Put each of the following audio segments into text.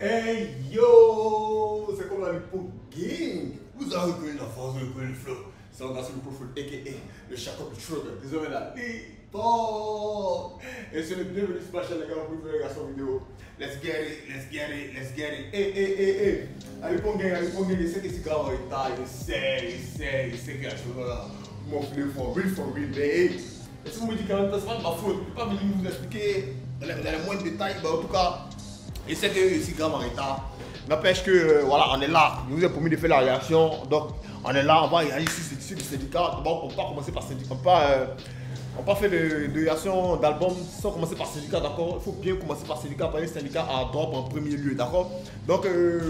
Hey yo, c'est comme la Lipo Gang. Vous avez reconnu la force, vous avez reconnu le flow. C'est un gars sur le profil, a.k.a. le Chaco de Schroeder. Désolé là, Lipo. Et c'est le bienvenu sur ma chaîne, les gars, pour faire une garçon vidéo. Let's get it, let's get it, let's get it. Hey. La Lipo Gang, il sait que c'est grave en retard. Il sait que la chose là. Mon flip for real, mais et si vous me dites quand même, c'est pas de ma faute. Je ne peux pas venir vous expliquer dans les moindres détails. En tout cas, et c'est que c'est grave en retard. N'empêche que voilà, on est là. Je vous ai promis de faire la réaction. Donc, on est là, on va réagir sur le syndicat. Bon, on ne peut pas commencer par syndicat. On ne peut pas faire de réaction d'album sans commencer par syndicat, d'accord? Il faut bien commencer par syndicat, parce que le syndicat a drop en premier lieu, d'accord? Donc,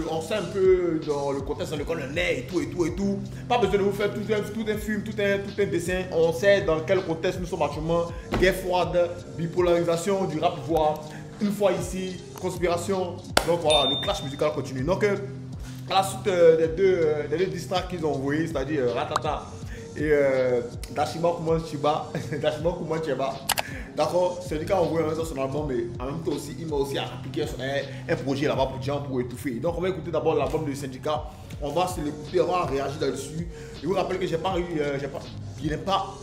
on sait un peu dans le contexte dans lequel on est et tout. Pas besoin de vous faire tout un film, tout un dessin. On sait dans quel contexte nous sommes actuellement. Guerre froide, bipolarisation du rap voix. Une fois ici, conspiration. Donc voilà, le clash musical continue. Donc, à la suite des deux distracts qu'ils ont envoyés, c'est-à-dire Ratata et Dashima Kuman Cheba. D'accord, Syndicat a envoyé son album, mais en même temps aussi, il m'a aussi appliqué un projet là-bas pour gens pour étouffer. Donc on va écouter d'abord l'album de Syndicat. On va se l'écouter, on va réagir là-dessus. Je vous rappelle que je n'ai pas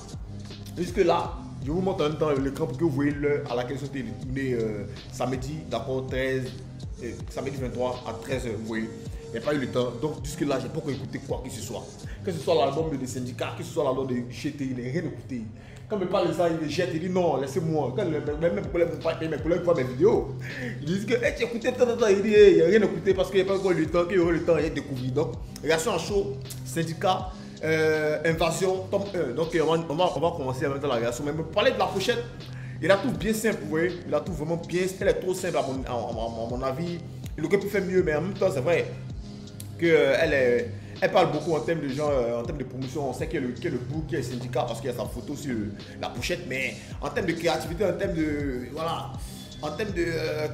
jusque là. Je vous montre en même temps l'écran pour que vous voyez l'heure à laquelle c'était tourné samedi, d'accord, samedi 23 à 13h, vous voyez. Il n'y a pas eu le temps, donc jusque là, je n'ai pas encore écouté quoi que ce soit. Que ce soit l'album des syndicats, que ce soit l'album de GT, il n'a rien écouté. Quand il me parle de ça, il jette, il dit non, laissez-moi. Quand même mes collègues voient mes vidéos, ils disent que hey, tu écoutais tant, il dit il n'y a rien écouté parce qu'il n'y a pas encore le temps, qu'il y aura le temps, il y a découvert. Donc, réaction à chaud, syndicat. Invasion, tome 1. Donc on va commencer avec la réaction. Mais pour parler de la pochette, il a tout bien simple, vous voyez. Il a tout vraiment bien. Elle est trop simple à mon avis. Il aurait pu faire mieux, mais en même temps, c'est vrai qu'elle parle beaucoup en termes de genre, en termes de promotion. On sait qu'il y a le book, qu'il y a le syndicat parce qu'il y a sa photo sur la pochette. Mais en termes de créativité, en termes de. Voilà. En termes de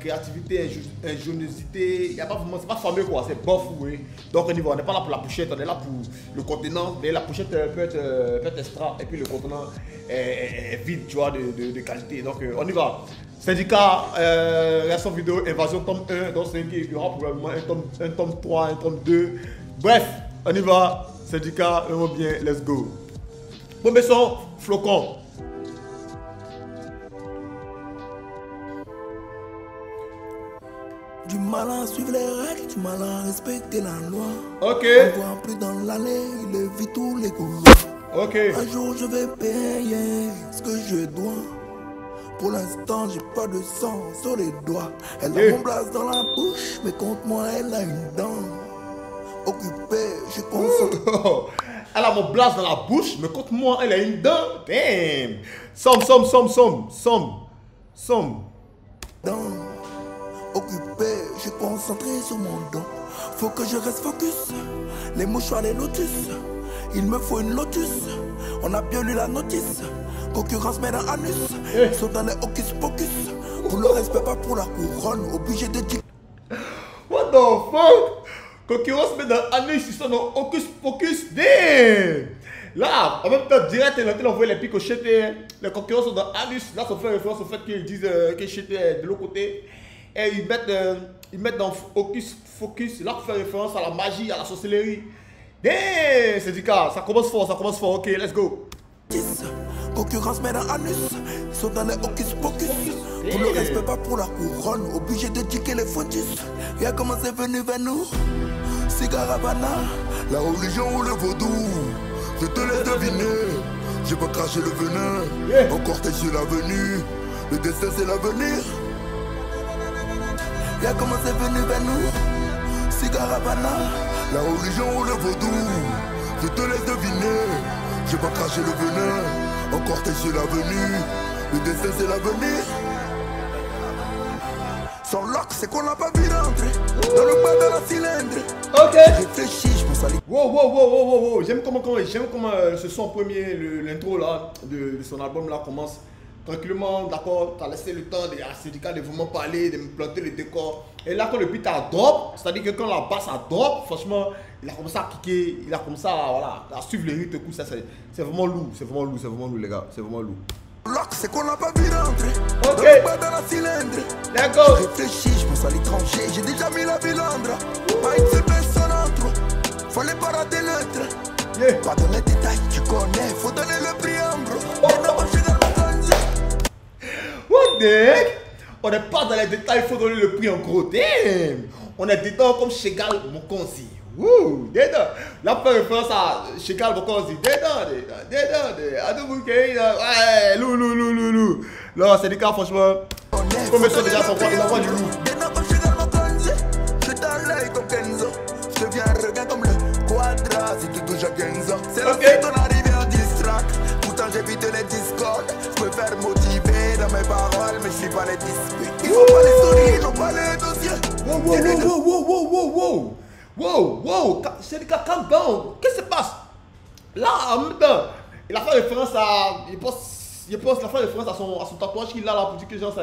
créativité, ingéniosité, il n'y a pas vraiment, c'est pas fameux quoi, c'est bof, oui. Donc on n'est pas là pour la pochette, on est là pour le contenant. Mais la pochette peut être extra et puis le contenant est vide, tu vois, de qualité. Donc on y va. Syndicat, réaction vidéo, invasion tome 1, donc il y aura probablement un tome 3, un tome 2. Bref, on y va. Syndicat, vraiment bien, let's go. Premier son, Flocon. Du mal à suivre les règles, du mal à respecter la loi. Ok. On voit plus dans l'allée, il évite tous les couloirs. Ok. Un jour je vais payer ce que je dois. Pour l'instant j'ai pas de sang sur les doigts. Elle a mon blase dans la bouche, mais contre moi elle a une dent. Occupée, je concentre. Elle a mon blase dans la bouche, mais contre moi elle a une dent. Damn. Somme. Occupé, je suis concentré sur mon don. Faut que je reste focus. Les mouchoirs, les lotus. Il me faut une lotus. On a bien lu la notice. Concurrence mais dans anus. Ils sont dans les hocus pocus. Pour le respect, pas pour la couronne. Obligé de dire. What the fuck? Concurrence mais dans anus, ils sont dans hocus pocus. Damn. Là, en même temps, direct, il a envoyé les pics au chété. Les concurrents sont dans anus. Là, ça fait référence au fait qu'ils disent que chété est de l'autre côté. Et ils mettent dans focus, là pour faire référence à la magie, à la sorcellerie. Damn, syndicat, ça commence fort, ok, let's go. Concurrence mais dans anus, ils sont dans les hocus pocus. Pour le respect, pas pour la couronne, obligé de tiquer les focus. Regarde comment c'est venu vers nous. Cigare Havana, la religion ou le vaudou. Je te laisse deviner, j'ai pas craché le venin. Encore tes yeux l'avenue, le destin c'est l'avenir. Y'a comment c'est venu vers nous. Cigare Havana, la religion ou le vaudou. Je te laisse deviner, j'ai pas craché le venin. Encore tes yeux l'avenue, le destin c'est l'avenir. Son lock c'est qu'on l'a pas vu rentrer. Dans le bas de la cylindre. Ok. Réfléchis, je pense à Wow. J'aime comment ce son premier, l'intro là de son album là commence. Tranquillement, d'accord, tu as laissé le temps à syndicat de vraiment parler, de me planter le décor. Et là, quand le beat a drop, c'est-à-dire que quand la basse a drop, franchement, il a commencé à kicker, il a commencé à suivre les rythmes, c'est vraiment lourd, les gars, c'est vraiment lourd. Lock, c'est qu'on n'a pas vu rentrer. Ok. Pas dans la cylindre. D'accord. Je réfléchis, je pense à l'étranger. J'ai déjà mis la vilandre. Pas une seule personne en trop. Fallait pas rater le train. Yeah. Pas dans les détails, tu connais. Faut donner le prix en bro. What the heck? On n'est pas dans les détails, il faut donner le prix en gros. Damn. On est dedans comme Chegal Mokonzi. Wouh, dedans. Là, on fait référence à Chegal Mokonzi. Dedans. Ouais, loup. Là, c'est des cas, franchement. Comme ils sont déjà sans voir, ils envoient du loup. Je dans l'œil comme Kenzo. Je deviens un regain comme le Quadra. Si tu touches à Kenzo, c'est la fête, on arrive en distract. Pourtant, j'évite les discords. Je peux faire motiver dans mes paroles, mais je suis pas les disputes. Il faut pas les stories, non pas les dossiers. Wow, c'est des gars, calm down. Qu'est-ce qui se passe? Là, en même temps, il a fait référence à. Il pense il a fait référence à son tatouage qu'il a là pour dire que genre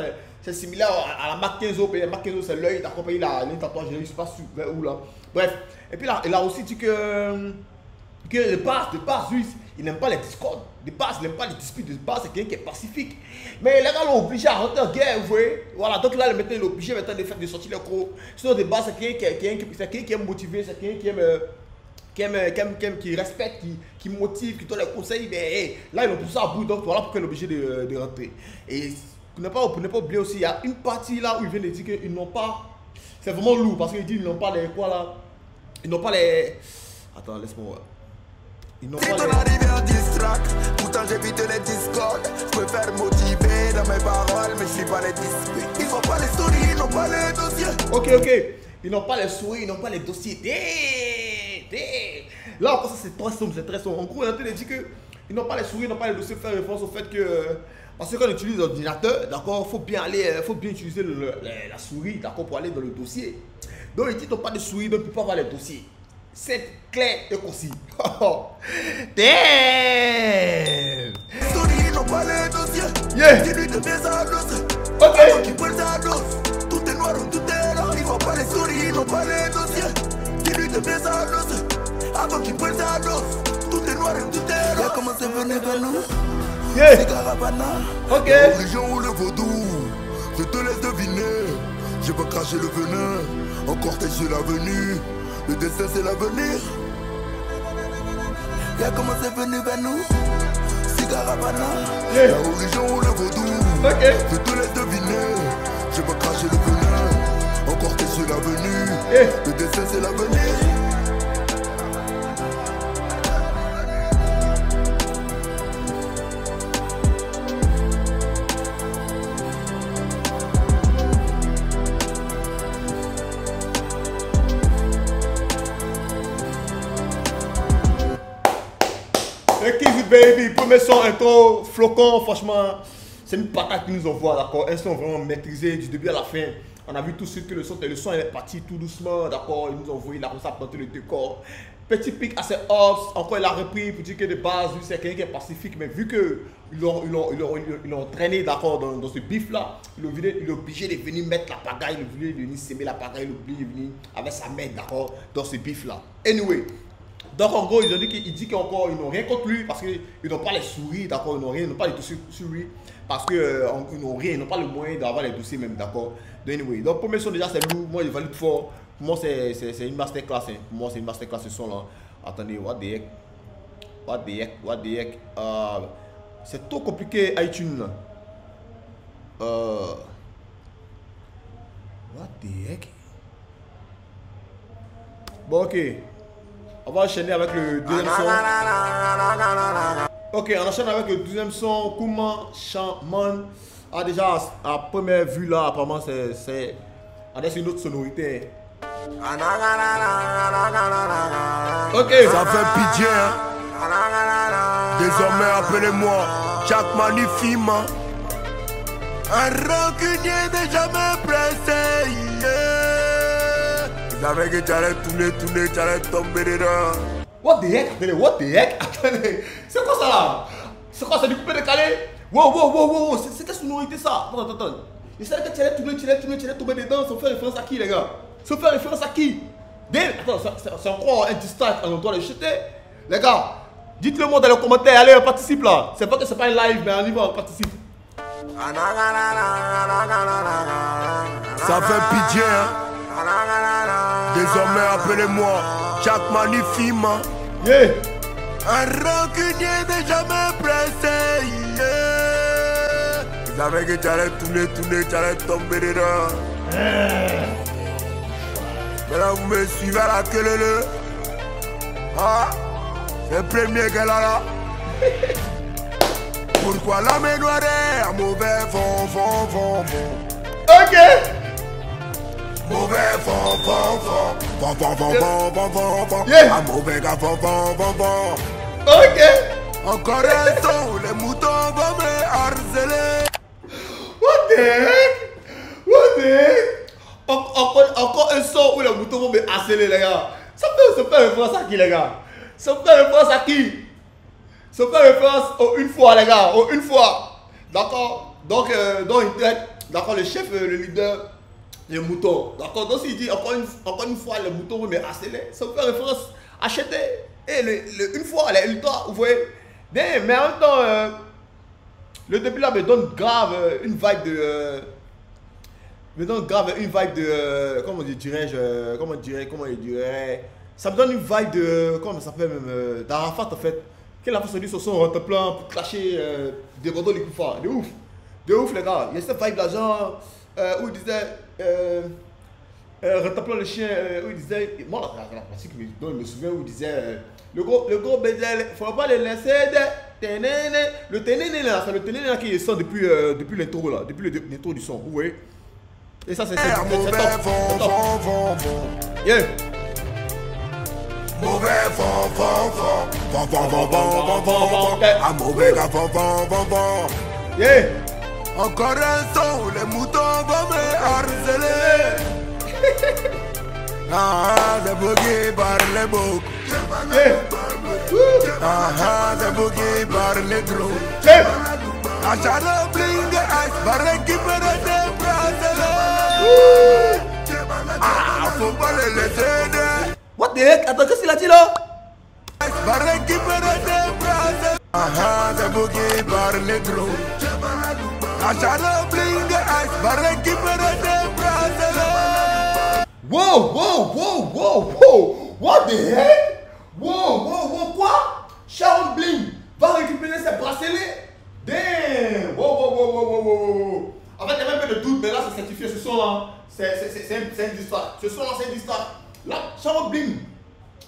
c'est similaire à la Mark Kenzo. La Mark Kenzo, c'est l'œil, d'accord, il a un tatouage, je ne sais pas vers où là. Bref, et puis là, il a aussi dit que de base, lui, il n'aime pas les discordes. De base, il n'aime pas les disputes. De base, c'est quelqu'un qui est pacifique. Mais les gars l'ont obligé à rentrer en guerre, vous voyez. Voilà, donc là, il est obligé maintenant de sortir les crocs. Sinon, de base, c'est quelqu'un qui est motivé, c'est quelqu'un qui respecte, qui motive, qui donne les conseils. Mais hey, là, ils ont poussé à bout, donc voilà pourquoi il est obligé de rentrer. Et pour ne pas oublier aussi, il y a une partie là où il vient de dire qu'ils n'ont pas. C'est vraiment lourd parce qu'il dit qu'ils n'ont pas les quoi là. Ils n'ont pas les. Attends, laisse-moi voir. Ils n'ont pas les. Arrivé en distract, pourtant j'évite les discords. Je peux faire motiver dans mes paroles, mais je suis pas les disputes. Ils n'ont pas les stories, ils n'ont pas les dossiers. Ok. Ils n'ont pas les souris, ils n'ont pas les dossiers. Là encore, ça c'est très sombre. En gros, il a dit qu'ils n'ont pas les souris, ils n'ont pas les dossiers. Faire référence au fait que. Parce que quand on utilise l'ordinateur, d'accord, il faut bien utiliser la souris, d'accord, pour aller dans le dossier. Donc ils disent qu'ils n'ont pas de souris, donc ils ne peuvent pas avoir les dossiers. C'est clair et concis. Damn! Stories n'ont pas les dossiers. Yeah! Dis-lui de bien sa dose. Ok! Avant qu'il prenne sa dose. Tout est noir ou tout est blanc. Ils n'ont pas les stories, ils n'ont pas les dossiers. Dis-lui de bien sa dose. Avant qu'il prenne sa dose. Tout est noir ou tout est blanc. Y'a comment c'est venu vers nous? Yeah! C'est Caravana. Ok! La religion ou le vaudou. Je te laisse deviner. Je veux cracher le venin. Encore t'es sur l'avenue. Le destin c'est l'avenir. Y'a comment c'est venu vers nous? C'est Caravana. Yeah. La religion ou le vaudou. Ok! Je te laisse deviner. Je veux cracher le venin. Encore t'es sur l'avenue. Yeah. Le destin c'est l'avenir. Kizzy Baby, premier son intro, flocon, franchement, c'est une patate qui nous envoie, d'accord. Un son vraiment maîtrisé du début à la fin. On a vu tout de suite que le son est parti tout doucement, d'accord. Il nous a envoyé, il a commencé à planter le décor. Petit pic assez off, encore il a repris pour dire que de base, lui c'est quelqu'un qui est pacifique, mais vu qu'ils l'ont traîné, d'accord, dans ce bif là, il est obligé de venir mettre la pagaille, il est obligé de venir s'aimer la pagaille, il est obligé de venir avec sa main, d'accord, dans ce bif là. Anyway. Donc en gros, ils ont dit qu'ils n'ont rien contre lui parce qu'ils n'ont pas les souris, d'accord, ils n'ont pas les dossiers sur lui parce qu'ils n'ont rien, ils n'ont pas le moyen d'avoir les dossiers même, d'accord. Anyway, donc première son déjà c'est lourd, moi je valide fort. Pour moi c'est une masterclass, hein. Pour moi c'est une masterclass ce son là. Attendez, what the heck, c'est trop compliqué iTunes là. What the heck. Bon ok. On va enchaîner avec le deuxième son. Ok, on enchaîne avec le deuxième son. Kouma Shaman. Ah, déjà, à première vue là, apparemment, c'est une autre sonorité. Ok. Ça fait pitié, hein. Désormais, appelez-moi Jack Manifima. Un rancunier n'est jamais pressé. Ils savaient que tu allais tourner, tu allais tomber dedans. What the heck? Attendez, what the heck? Attendez, c'est quoi ça là? C'est quoi ça, du coupé décalé? Wow, c'est quelle sonorité ça? Attends. Ils savaient que tu allais tomber dedans. Ça fait référence à qui, les gars? Ça fait référence à qui? Attends, c'est encore un distract, on doit le jeter. Les gars, dites-le moi dans les commentaires, allez, on participe là. C'est pas que c'est pas un live, mais on y va, on participe. Ça fait pitié, hein. Désormais, appelez-moi Jack Manifima. Yeah. Un rancunier n'est jamais pressé. Yeah. Vous savez que tu allais tourner, tu allais tomber dedans. Maintenant, vous me suivez à la queue. Ah, c'est le premier qu'elle a là. Pourquoi la main noire est un mauvais fond. Ok. Mauvais fond. Yeah. Un mauvais gars fond. Ok. Encore un son où les moutons vont me harceler. What the heck? Encore un son où les moutons vont me harceler, les gars. Ça fait référence à qui, les gars? Ça fait référence à qui? Ça fait référence au une fois, les gars. Au une fois. D'accord? Donc, d'accord, le chef, le leader, les moutons. D'accord? Donc, s'il dit encore une fois, les moutons vont me harceler, ça fait référence à acheter. Et une fois, les ultras, vous voyez? Mais en même temps, le début là me donne grave une vibe de. Comment il dirait, ça me donne une vibe de. Comment ça s'appelle même d'Arafat en fait. Quel a fait son son rentre-plein pour clasher des bandeaux les coups forts. De ouf, les gars. Il y a cette vibe là, genre, où il disait. Rentre-plein le chien, où il disait. Moi, la pratique, dont je me souviens, où il disait. Le gros baiser, il ne faut pas le laisser de. Le ténéné là, c'est le ténéné là qui sort depuis l'intro là, depuis l'intro du son, vous voyez. Et ça c'est top. Yeah. Mauvais fond. Un mauvais gars fond. Yeah. Encore un son où les moutons vont me harceler. Ah, c'est boogie par les boucs. Ah, c'est boogie par les gros. Achat le bling de ice, va récupérer des bracelets. Ah, faut pas les laisser de. What the heck? Attends, qu'est-ce qu'il a dit là? Va récupérer des bracelets. Ah, c'est boogie par les gros. Achat le bling de ice, va récupérer des bracelets. Wow! What the heck? Wow, quoi? Sharon Bling va récupérer ses bracelets? Damn! Wow. En fait, il y a même pas de doute, mais là, c'est certifié. Ce son là, c'est une histoire. Ce son là, c'est une histoire. Là, Sharon Bling,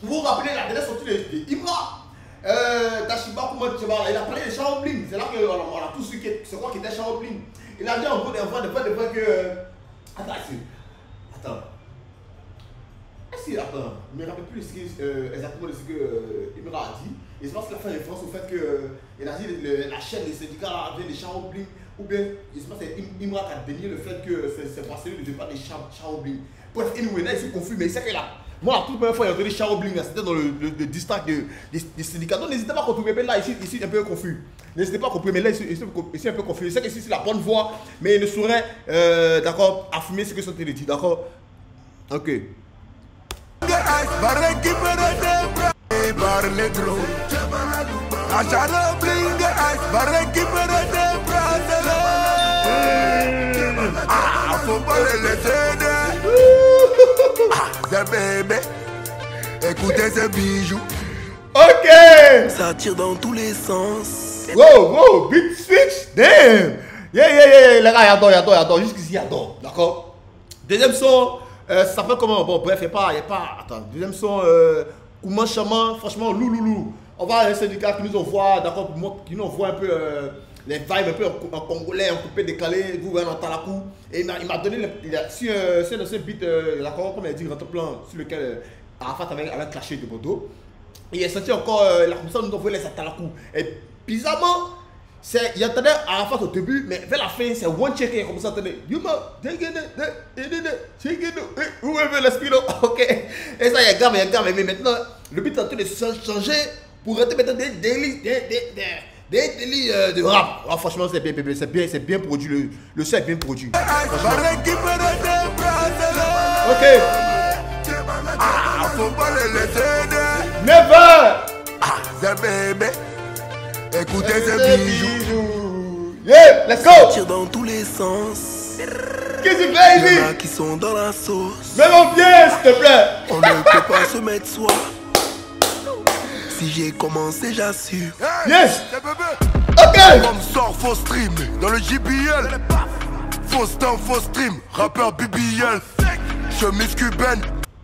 vous vous rappelez la dernière sortie de Ibra? Tashiba, comment tu vas? Il a parlé de Sharon Bling. C'est là qu'on a tout su c'est quoi qui était Sharon Bling. Il a dit en gros des fois que. Attends. Attends, je ne me rappelle plus exactement de ce que Imra a dit. Et je pense qu'il a fait référence au fait que il a dit la chaîne des syndicats vient des Sharon Bling. Ou bien, je pense que c'est Imra qui a dénié le fait que c'est bracelet ne devait pas des Sharon Bling. Bref, anyway, là il s'est confus, mais c'est que là, moi la toute première fois il a entendu Sharon Bling, c'était dans le district des syndicats. Donc n'hésitez pas à comprendre, mais là ici un peu confus. N'hésitez pas à comprendre, mais là ici un peu confus. Je sais que ici c'est la bonne voie, mais il ne saurait, d'accord, affirmer ce que sont dit, d'accord? Ok. Va récupérer des bracelets par les gros. Achat le bling de ice, va récupérer des bracelets. Ah, faut pas les laisser de. Ah, c'est bébé. Écoutez ces bijoux. Ok. Ça tire dans tous les sens. Wow, big switch. Damn. Yeah. Les gars, il adore. Jusqu'ici, il adore. D'accord. Deuxième son. Ça s'appelle comment? Bon, bref, il n'y a pas. Attends, deuxième son, Kouman Chaman, franchement, loulou. On va à un syndicat qui nous envoie, d'accord, qui nous envoie un peu les vibes, un peu en congolais, en coupé décalé, vous voyez, en talakou. Et il m'a donné, sur ce beat, d'accord, comme il a dit, rentre-plan, sur lequel Arafat avait clashé de Bordeaux. Et il a senti encore, comme ça, nous envoyait les talakou. Et bizarrement, il entendait Arafat au début, mais vers la fin, c'est one check et comme ça, entendait Yuma, où est l'esprit? Ok. Et ça, il y a gamme, mais maintenant, le beat est en train de changer pour être maintenant des délits de rap. Ah, franchement, c'est bien produit, le son est bien produit. Ok. Ah, faut pas les laisser de. Never. Ah, c'est bébé. Écoutez ces bijoux. Yeah, let's go. Tire dans tous les sens. Qu'est-ce que baby? Il y en a qui sont dans la sauce. Mets-moi bien, s'il te plaît. On ne peut pas se mettre soi. Si j'ai commencé, j'assure. Yes. Ok. Comme sort faux stream dans le JBL. Fausse temps, faux stream. Rappeur BBL. Chemise cubaine.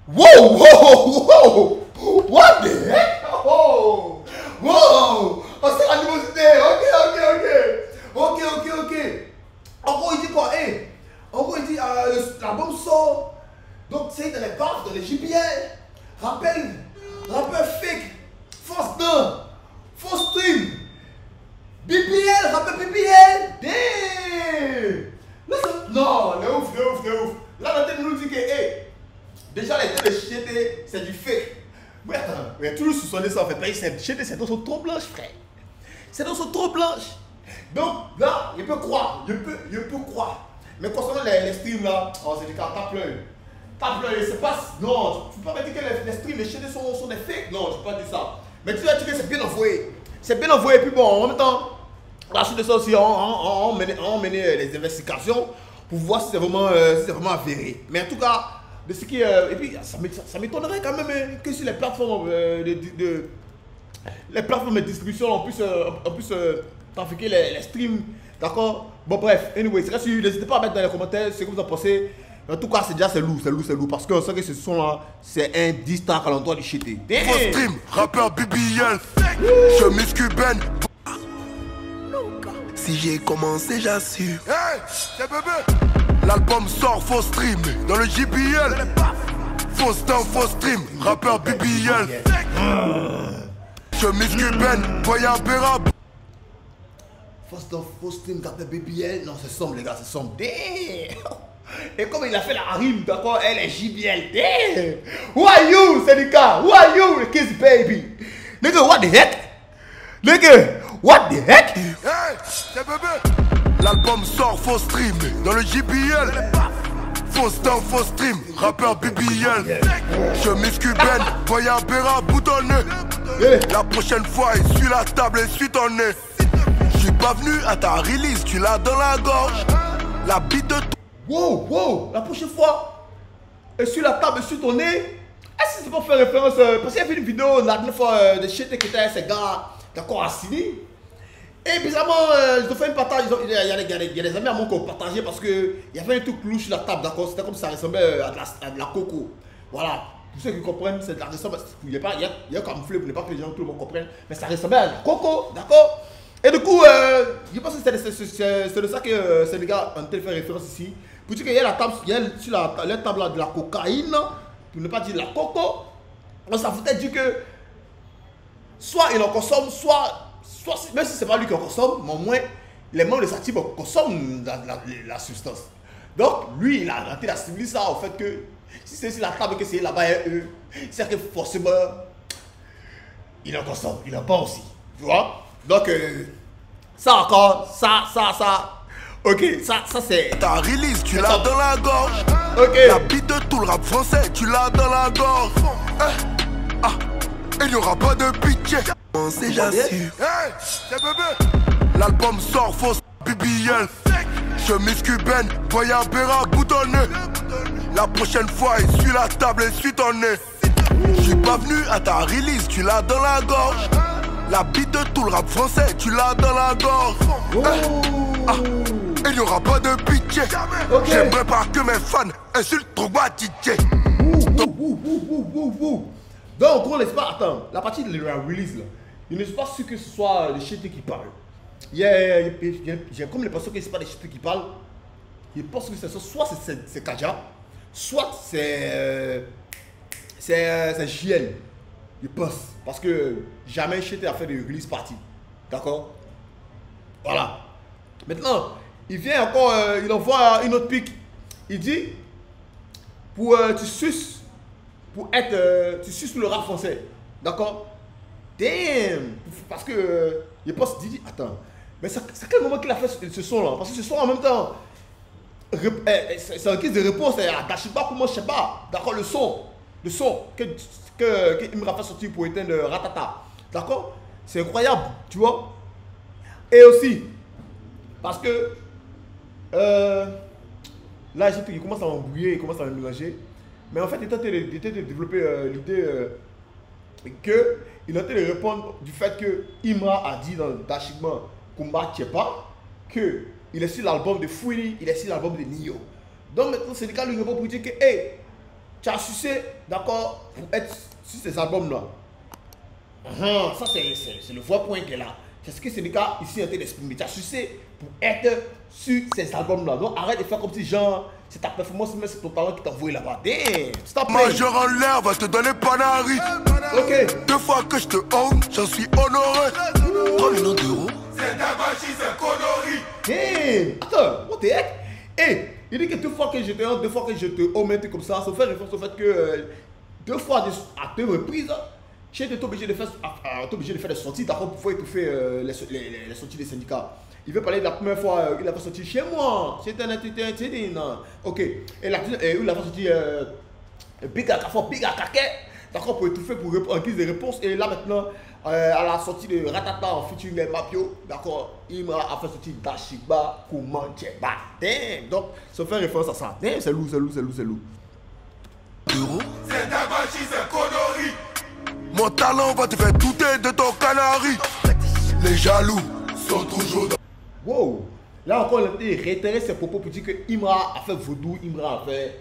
Wow, wow, wow. What the heck? Oh. Wow. Oh, c'est l'animosité. Ok. En gros, il dit quoi? Hey. En gros, il dit l'album sort. Donc, c'est dans les bars, dans les JBL. Rappeur fake. Force d'un. Force stream. BBL, rappeur BBL. Damn. Non, de ouf. Là, la tête nous dit que, hey, déjà, les têtes de Chété, c'est du fake. Mais attends, mais toujours sous son ça en fait. Chété, c'est dans son trop blanche, frère. C'est dans son trop blanche. Donc, là, je peux croire. Mais concernant les streams, là, oh, c'est du cas, tape-le, c'est pas. Non, tu peux pas me dire que les streams, les Chété sont des fakes. Non, tu peux pas dire ça. Mais tu vas dire que c'est bien envoyé. Puis bon, en même temps, la suite de ça aussi, on menait les investigations pour voir si c'est vraiment avéré. Mais en tout cas, de ce qui et puis ça m'étonnerait quand même que si les plateformes de distribution en plus trafiquer les streams, d'accord. Bon bref, anyway, n'hésitez pas à mettre dans les commentaires ce que vous en pensez. En tout cas, c'est lourd parce qu'on sait que ce son là, c'est un distant à l'endroit du Chété. Faux stream, rappeur BBL, chemise cubaine. Si j'ai commencé, j'assure. Hey, c'est bébé. L'album sort faux stream dans le JBL. Faux temps, faux stream, rappeur BBL. Chemise cubaine, voyant Bérab. Faux stream, rappeur BBL. Non, c'est sombre, les gars, c'est sombre. Et comme il a fait la rime, d'accord, elle est JBL. Damn. Who are you, Senika? Who are you, Kiss Baby? Nigga, what the heck? Hey, c'est bébé. L'album sort faux stream dans le JBL. Faux temps, faux stream, rappeur BBL. Chemise cubaine, voyant Béra boutonné. La prochaine fois, essuie la table, essuie ton nez. J'suis pas venu à ta release, tu l'as dans la gorge. La bite de Wow, la prochaine fois, essuie la table, essuie ton nez. Est-ce que c'est pour faire référence parce qu'il y avait une vidéo la dernière fois de Chété qui était avec ces gars, d'accord, à Sydney. Et bizarrement, ils ont fait un partage. Il y a des amis à moi qui ont partagé parce qu'il y avait un truc louche sur la table, d'accord. C'était comme ça ressemblait à de la coco. Voilà. Pour ceux qui comprennent, c'est de la ressemble. Il y a camouflé pour ne pas que les gens, tout le monde comprenne. Mais ça ressemblait à de la coco, d'accord. Et du coup, je pense que c'est de ça que ces gars ont fait référence ici. Pour dire qu'il y a la table, sur la table de la cocaïne, pour ne pas dire de la coco. Donc ça voudrait dire que soit il en consomme, soit même si c'est pas lui qui en consomme, mais au moins les membres de sa team consomment la substance. Donc lui, il a arrêté la civiliser ça au fait que si c'est sur la table que c'est là-bas, c'est que forcément il en consomme, il en prend aussi. Tu vois? Donc ça encore, ça. Ok, ça c'est. Ta release, tu l'as dans la gorge. Ok. La bite de tout le rap français, tu l'as dans la gorge. Il n'y aura pas de pitié. C'est j'assure. Hey, c'est bébé. L'album sort fausse BBL. Chemise cubaine, voyant Béra boutonné. La prochaine fois, essuie la table, essuie ton nez. J'suis pas venu à ta release, tu l'as dans la gorge. La bite de tout le rap français, tu l'as dans la gorge. Il n'y aura pas de pitié. Okay. J'aimerais pas que mes fans insultent trop bas DJ. Donc, gros, n'est-ce pas? Attends, la partie de la release là, il n'est pas sûr que ce soit les Chété qui parlent. J'ai comme l'impression que ce n'est pas les Chété qui parlent. Je pense que soit c'est Kaja, soit c'est JL. Je pense. Parce que jamais Chété a fait de release party. D'accord? Voilà. Maintenant, il vient encore, il envoie une autre pique. Il dit, tu suces le rap français. D'accord? Damn! Parce que, je pense, Didi, attends, mais c'est à quel moment qu'il a fait ce son là? Parce que ce son en même temps, c'est un guise de réponse à Dachiba, comment je sais pas. D'accord? Le son que il me fait sortir pour éteindre Ratata. D'accord? C'est incroyable, tu vois? Et aussi, Parce que là, il commence à m'embrouiller, il commence à me mélanger. Mais en fait, il était de développer l'idée qu'il était de répondre du fait que Imra a dit dans Dashigman Kumba Tchepa qu'il est sur l'album de Fouini, il est sur l'album de Nio. Donc maintenant, c'est le cas lui répond pour dire que hey, tu as sucé, d'accord, pour être sur ces albums-là. Ça, c'est le vrai point qu'elle a. C'est ce que c'est le cas ici en train d'exprimer. Tu as sucé pour être sur ces albums-là. Donc arrête de faire comme si genre, c'est ta performance, mais c'est ton talent qui t'a envoyé là-bas. Damn, stop. Majeur en l'air va te donner Panari. Ok. 2 fois que je te honte, j'en suis honoré. 3 millions d'euros. C'est ta machine, c'est connerie. Damn, attends, what the heck? Hey, il dit que 2 fois que je te honte, 2 fois que je te omette comme ça fait référence au fait que 2 fois à 2 reprises, j'ai été obligé de faire des sorties d'accord pour pouvoir étouffer les sorties des syndicats. Il veut parler de la première fois, il a fait sortir chez moi. C'était un ok. Et il a fait sortir Big Akake, d'accord, pour étouffer, en guise de réponse. Et là maintenant, à la sortie de Ratata en featuring Mapio, d'accord, il m'a fait sortir Dashiba, Kouman, Tcheba. Donc, ça fait référence à ça. C'est lourd. Euros. C'est ta machine, c'est connerie. Mon talent va te faire douter de ton canari. Les jaloux sont toujours dans... Wow! Là encore, il a réitéré ses propos pour dire que Imra a fait vaudou, Imra a fait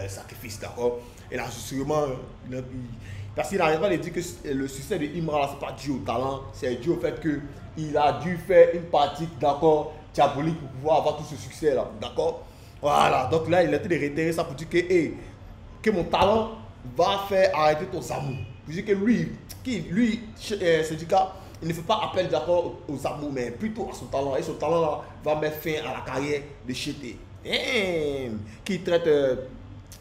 sacrifice, d'accord? Et là, justement, parce qu'il n'arrive pas à dire que le succès de Imra, c'est pas dû au talent, c'est dû au fait qu'il a dû faire une partie, d'accord, diabolique pour pouvoir avoir tout ce succès-là, d'accord? Voilà, donc là, il a été de réitérer ça pour dire que, hey, que mon talent va faire arrêter ton amour. Pour dire que lui, syndicat, il ne fait pas appel d'accord aux amours, mais plutôt à son talent. Et son talent là va mettre fin à la carrière de Chété. Qui traite,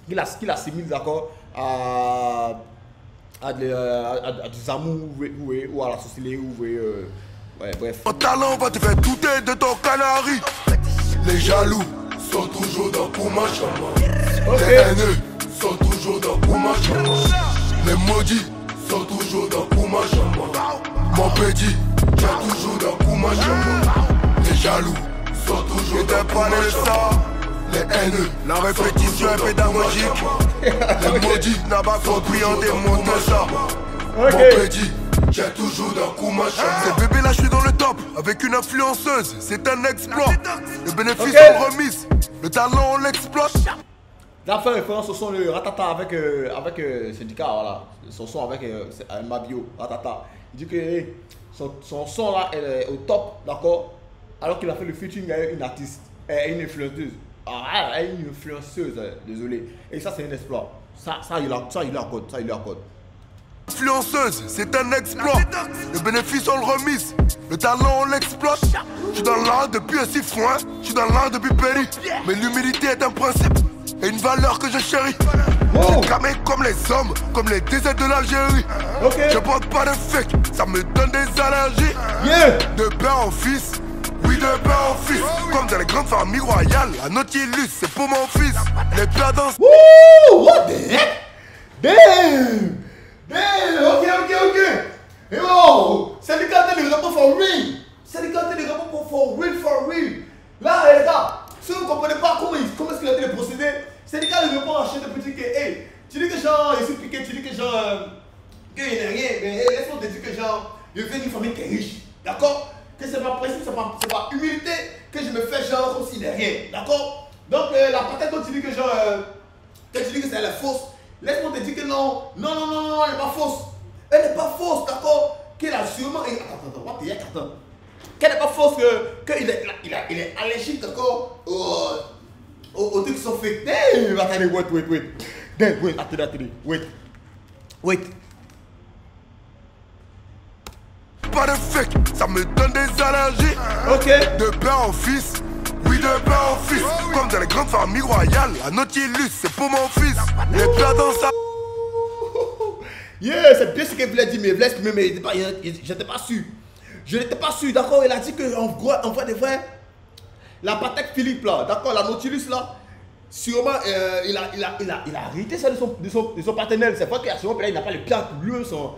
qu'il assimile d'accord à des amours ou à la sorcellerie ouais, bref. Mon talent va te faire douter de ton canari. Les jaloux sont toujours dans Koumachama. Okay. Les haineux sont toujours dans Koumachama. Les maudits sont toujours dans Koumachama. Mon petit, tu es toujours dans Koumachama. Les jaloux sont toujours dans Koumachama. Les haineux, la répétition est pédagogique. Les maudits n'ont pas compris en démontrant ça. Mon petit, tu es toujours dans Koumachama. Ce bébé là, je suis dans le top avec une influenceuse. C'est un exploit. Le bénéfice en remise. Le talent, on l'exploite. Là, fait référence au son de Ratata avec syndicat, voilà. Son son avec Mabio, Ratata. Il dit que hey, son son là est au top, d'accord. Alors qu'il a fait le featuring avec une artiste, une influenceuse. Une influenceuse, désolé. Et ça, c'est un exploit. Ça, il accorde. Influenceuse, c'est un exploit. Le bénéfice, on le remise. Le talent, on l'exploite. Je suis dans l'art depuis un siffon, je suis dans l'art depuis Péry. Mais l'humilité est un principe et une valeur que je chéris. Je cramé comme les hommes, comme les déserts de l'Algérie. Je porte pas de fake, ça me donne des allergies. De père en fils, oui de père en fils. Comme dans les grandes familles royales, la Nautilus c'est pour mon fils. Les perdants. Wouh! What the heck? Damn! Ok. Yo! C'est le cas de répondre for real. C'est le cas de répondre for real. Là, les gars, si vous ne comprenez pas comment est-ce qu'il a été le procédé, c'est le cas de répondre à chaque petit que, hey, tu dis que genre, il s'est piqué, tu dis que genre, qu'il n'y a rien, mais hey, laisse-moi te dire que genre, je viens d'une famille qui est riche, d'accord? Que c'est pas principe, c'est pas humilité que je me fais genre comme s'il n'y a rien, d'accord? Donc, la patate dont tu dis que genre, que tu dis que c'est la fausse, laisse-moi te dire que non, elle n'est pas fausse. Elle n'est pas fausse, d'accord? Qu'elle a sûrement. Attends. Qu'elle n'est pas fausse, qu'il est allergique, d'accord? Aux trucs qui sont faits. Attendez, wait. Attendez. Wait. Pas de fake, ça me donne des allergies. Ok. De père en fils, oui de père en fils. Comme dans les grandes familles royales, la Nautilus c'est pour mon fils. Les perdants ça. Yeah, c'est bien ce qu'il voulait dire, mais je n'étais pas sûr. Je n'étais pas sûr, d'accord? Il a dit que en vrai de vrai, la Patek Philippe là, d'accord, la Nautilus là, sûrement il a hérité ça de son partenaire. C'est vrai qu'il a sûrement il n'a pas le plan pour lui, s'en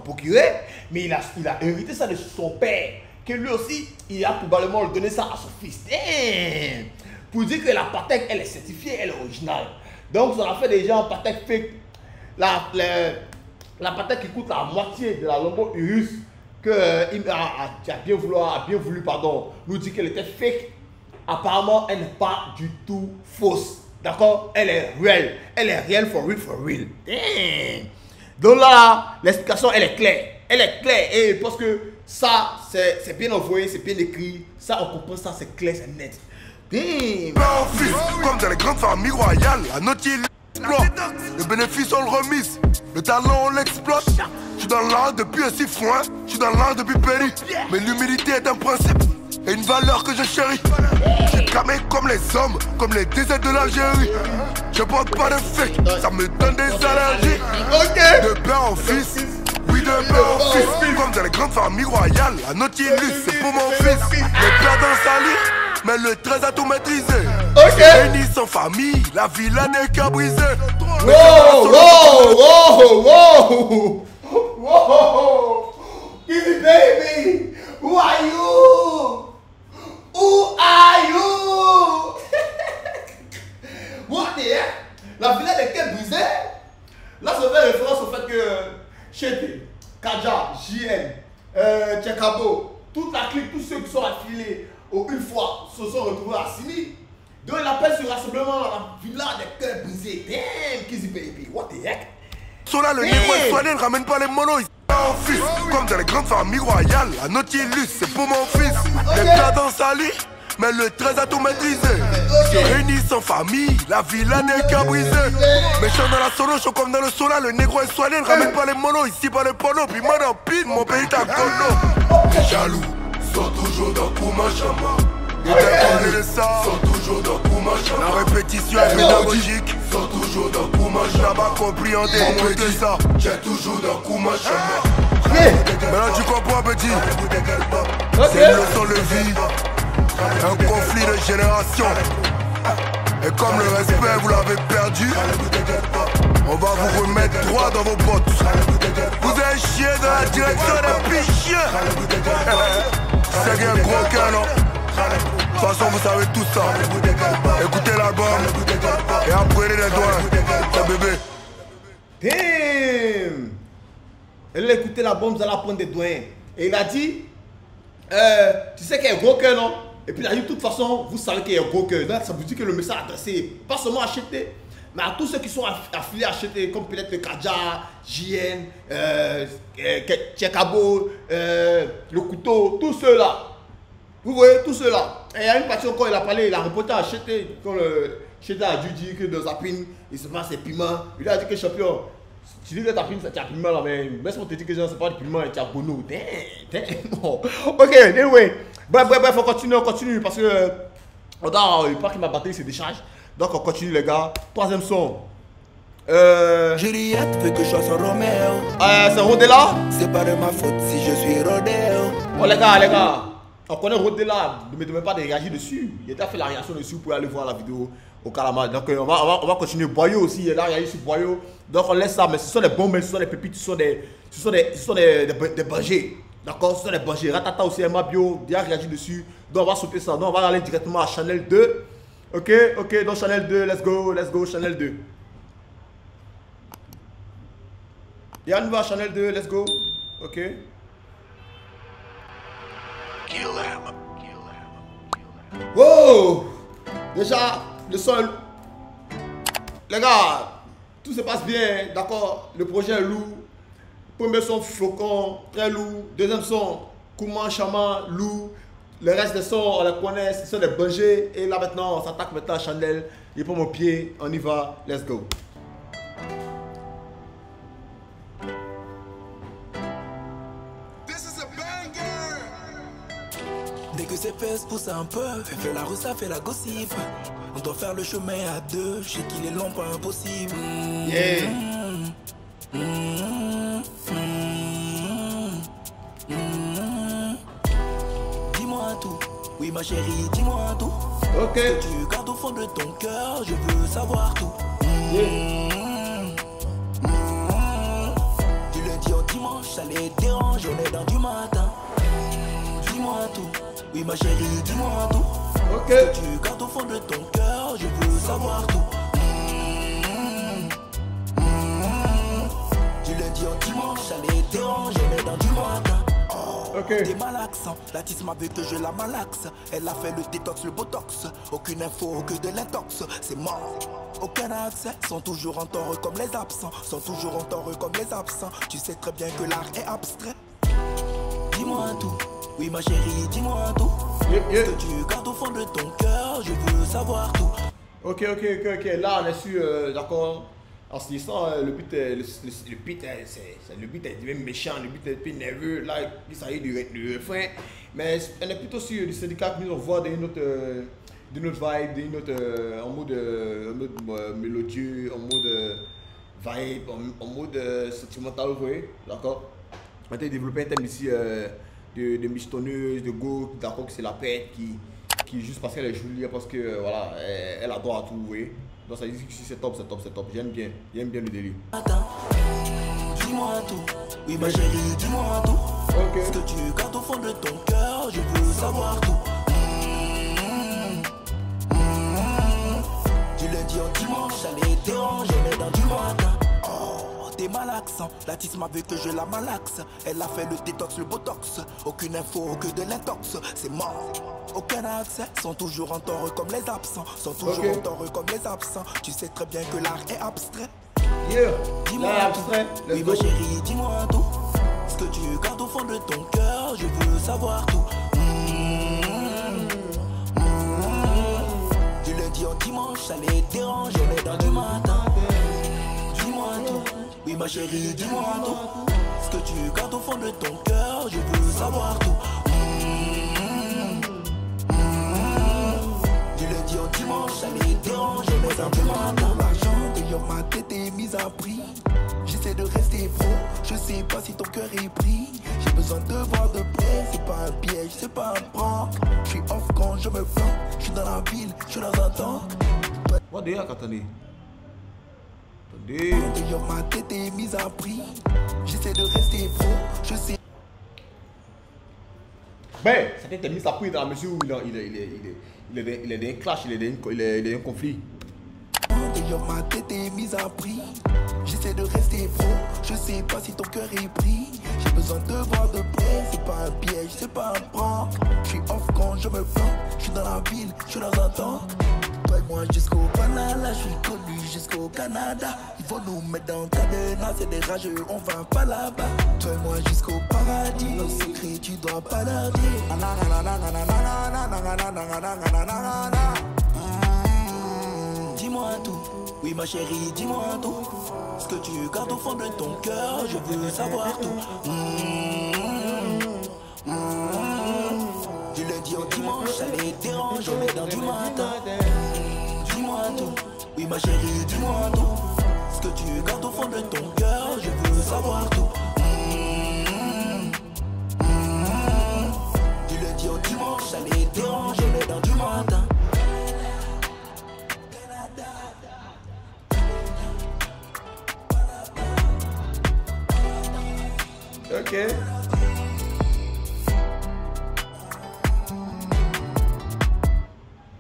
procurer, mais il a hérité ça de son père. que lui aussi, il a probablement donné ça à son fils. Damn. Pour dire que la Patek, elle est certifiée, elle est originale. Donc, ça a fait des gens Patek fake. La Patek qui coûte la moitié de la Lombo Urus, qu'il a bien voulu, nous dire qu'elle était fake. Apparemment, elle n'est pas du tout fausse. D'accord? Elle est réelle. Elle est réelle for real. Damn. Donc là, l'explication, elle est claire. Elle est claire. Et parce que ça, c'est bien envoyé, c'est bien écrit. Ça, on comprend ça, c'est clair, c'est net. Damn. Comme dans les grandes familles royales, la note il explore. Le bénéfice on le remise, le talent on l'exploite. Je suis dans l'art depuis un siffon, je suis dans l'art depuis Péri. Mais l'humilité est un principe et une valeur que je chéris. J'ai cramé comme les hommes, comme les déserts de l'Algérie. Je porte pas de fake, ça me donne des allergies. De père en fils, oui de père en fils. Comme dans les grandes familles royales, la note illustre, c'est pour mon fils. Le père dans sa lit, mais le 13 a tout maîtrisé. Réunis sans famille, la villa n'est qu'à briser. Wow! Easy baby! Who are you? Who are you? What the heck? La villa n'est qu'à briser? Là, ça fait référence au fait que Chete, Kaja, JN, Tchekabo, toute la clique, tous ceux qui sont affiliés une fois se sont retrouvés à Simi. Donc il appelle ce rassemblement la villa des cœurs brisés. Damn, Kizzy baby, what the heck? Sola, le négro est soigné, ne ramène pas les monos. Mon fils, comme dans les grandes familles royales, la note illustre, c'est pour mon fils. Les plats dans sa lit, mais le 13 a tout maîtrisé. Réunis sans famille, la villa n'est qu'à briser. Méchant dans la solo, chaud comme dans le sola, le négro est soigné, ne ramène pas les monos. Ici pas les polos, puis moi dans pile, mon pays t'a gono. Les jaloux sont toujours dans Koumachama. Les déconnés sont toujours dans Koumachama. La répétition est pédagogique, sont toujours dans Koumachama. J'ai pas compris en démonter ça. J'ai toujours dans Koumachama. Maintenant tu comprends petit. C'est une leçon de vie, un conflit de génération. Et comme le respect vous l'avez perdu, on va vous remettre droit dans vos bottes. Vous avez chié dans la direction des pichiens. C'est qu'il y a un gros cœur, non? De toute façon, vous savez tout ça. Écoutez l'album et apprenez les doigts. C'est bébé. Damn! Elle a écouté l'album, vous allez apprendre des doigts. Et il a dit, tu sais qu'il y a un gros cœur, non? Et puis il a dit, de toute façon, vous savez qu'il y a un gros cœur. Donc ça vous dit que le message est adressé, pas seulement à Chete, mais à tous ceux qui sont affiliés à Chete, comme peut-être le Kaja, JN, Tchekabo, le couteau, tous ceux-là. Vous voyez, tous ceux-là. Et il y a une partie encore, il a parlé, il a reporté à Chete, quand Chete a dû dire que dans sa pine, il se passe des piments. Il a dit que champion, tu dis que ta pine, c'est un piment là, mais laisse-moi te dire que c'est pas du piment, c'est un bono. Ok, anyway. Bref, on continue, parce que il paraît que ma batterie se décharge. Donc on continue les gars. Troisième son. Juliette veut que je sois son Roméo. C'est Rodela. C'est pas de ma faute si je suis Rodéo. Oh les gars, on connaît Rodela. Ne me demandez pas de réagir dessus. Il a déjà fait la réaction dessus pour aller voir la vidéo au Calamar. Donc on va continuer. Boyau aussi, il a réagi sur Boyau. Donc on laisse ça, mais ce sont des bombes, ce sont des pépites, ce sont des bangers. D'accord, ce sont des bangers. Ratata aussi, Mabio, il a réagi dessus. Donc on va sauter ça. Donc on va aller directement à Chanel 2. Ok, donc Chanel 2, let's go, Chanel 2. Yann va à Chanel 2, let's go. Ok. Wow! Déjà, le son. Les gars, tout se passe bien, d'accord? Le projet est lourd. Premier son, flocon, très lourd. Deuxième son, Kouman, Chama, lourd. Le reste des sons, on les connaît, ce sont des bangers. Et là maintenant, on s'attaque maintenant à Chanel. Il prend mon pied, on y va, let's go. Dès que ses fesses poussent un peu, fait la rousse, ça fait la gossip. On doit faire le chemin à deux, je sais qu'il est long, pas impossible. Yeah. Dis-moi tout, oui ma chérie, dis-moi tout. Ok. Ce que tu gardes au fond de ton cœur, je veux savoir tout. Du lundi au dimanche, ça les dérange, on est dans du matin. Dis-moi Oui ma chérie, dis-moi tout. Ok. Ce que tu gardes au fond de ton cœur, je veux savoir tout. Du lundi au dimanche, j'allais déranger mais dans du matin. Ok. T'es malaxant, la tisse m'a vu que je la malaxe. Elle a fait le détox, le botox. Aucune info, que de l'intox. C'est mort, aucun accès. Sont toujours en tort comme les absents. Sont toujours en tort comme les absents. Tu sais très bien que l'art est abstrait. Dis-moi tout, oui ma chérie, dis-moi tout. Ce que tu gardes au fond de ton cœur, je veux savoir tout. Ok. Là, on est sur, d'accord. En ce instant, le beat est même méchant, le beat est plus nerveux. Là, il s'agit du refrain. Mais on est plutôt sur du syndicat qui nous envoie d'une autre vibe, en mode mélodieux, en mode vibe, en mode sentimental, vous voyez. D'accord. On a développé un thème ici de michetonneuse, de go, d'accord, que c'est la pète qui juste parce qu'elle est jolie, parce que voilà, elle adore tout, vous voyez. Donc ça dit que si c'est top. J'aime bien le délire. Attends, dis-moi tout, oui ma chérie, dis-moi tout. Ok. Ce que tu gardes au fond de ton cœur, je veux savoir tout. Du lundi au dimanche, j'allais déranger mais dans du matin. T'es malaxant, la tisse m'a vu que je la malaxe. Elle a fait le détox, le botox. Aucune info, que de l'intox. C'est mort, aucun accès. Sont toujours en tort comme les absents. Sont toujours en tort comme les absents. Tu sais très bien que l'art est abstrait. Yeah, Dis-moi là, tout. abstrait. Oui Let's ma go. chérie, dis-moi tout. Ce que tu gardes au fond de ton cœur, je veux savoir tout. Du lundi au dimanche, j'allais déranger mais dans du matin. Dis-moi tout, oui ma chérie, dis-moi tout. Ce que tu gardes au fond de ton cœur, je veux savoir tout. Du lundi au dimanche, j'allais déranger mais dans du matin. L'argent de ma tête est mise à prix. J'essaie de rester pro, je sais pas si ton cœur est pris. J'ai besoin de voir de près, c'est pas un piège, c'est pas un prank. Je suis off quand je me plante, je suis dans la ville, je suis dans un temps. What the heck, attendez. D'ailleurs ma tête est mise à prix. J'essaie de rester pro, je sais. Ben, ça t'a été mis à prix dans la mesure où il est dans un clash, il est dans un conflit. D'ailleurs ma tête est mise à prix. J'essaie de rester pro, je sais pas si ton cœur est pris. J'ai besoin de voir de près, c'est pas un piège, c'est pas un prank. Je suis off quand je me plante, je suis dans la ville, je suis dans un temps. Toi et moi jusqu'au Panama, je suis connu jusqu'au Canada. Ils vont nous mettre dans cadenas, c'est des rageux, on va pas là-bas. Toi et moi jusqu'au paradis, nos secrets tu dois pas leur dire. Dis-moi tout, oui ma chérie, dis-moi tout. Ce que tu gardes au fond de ton cœur, je veux savoir tout. Du lundi au dimanche, j'allais déranger mais dans du matin. Dis-moi tout, oui ma chérie, dis-moi tout. Ce que tu gardes au fond de ton cœur, je veux savoir tout. Du lundi au dimanche, j'allais déranger mais dans du matin. Ok.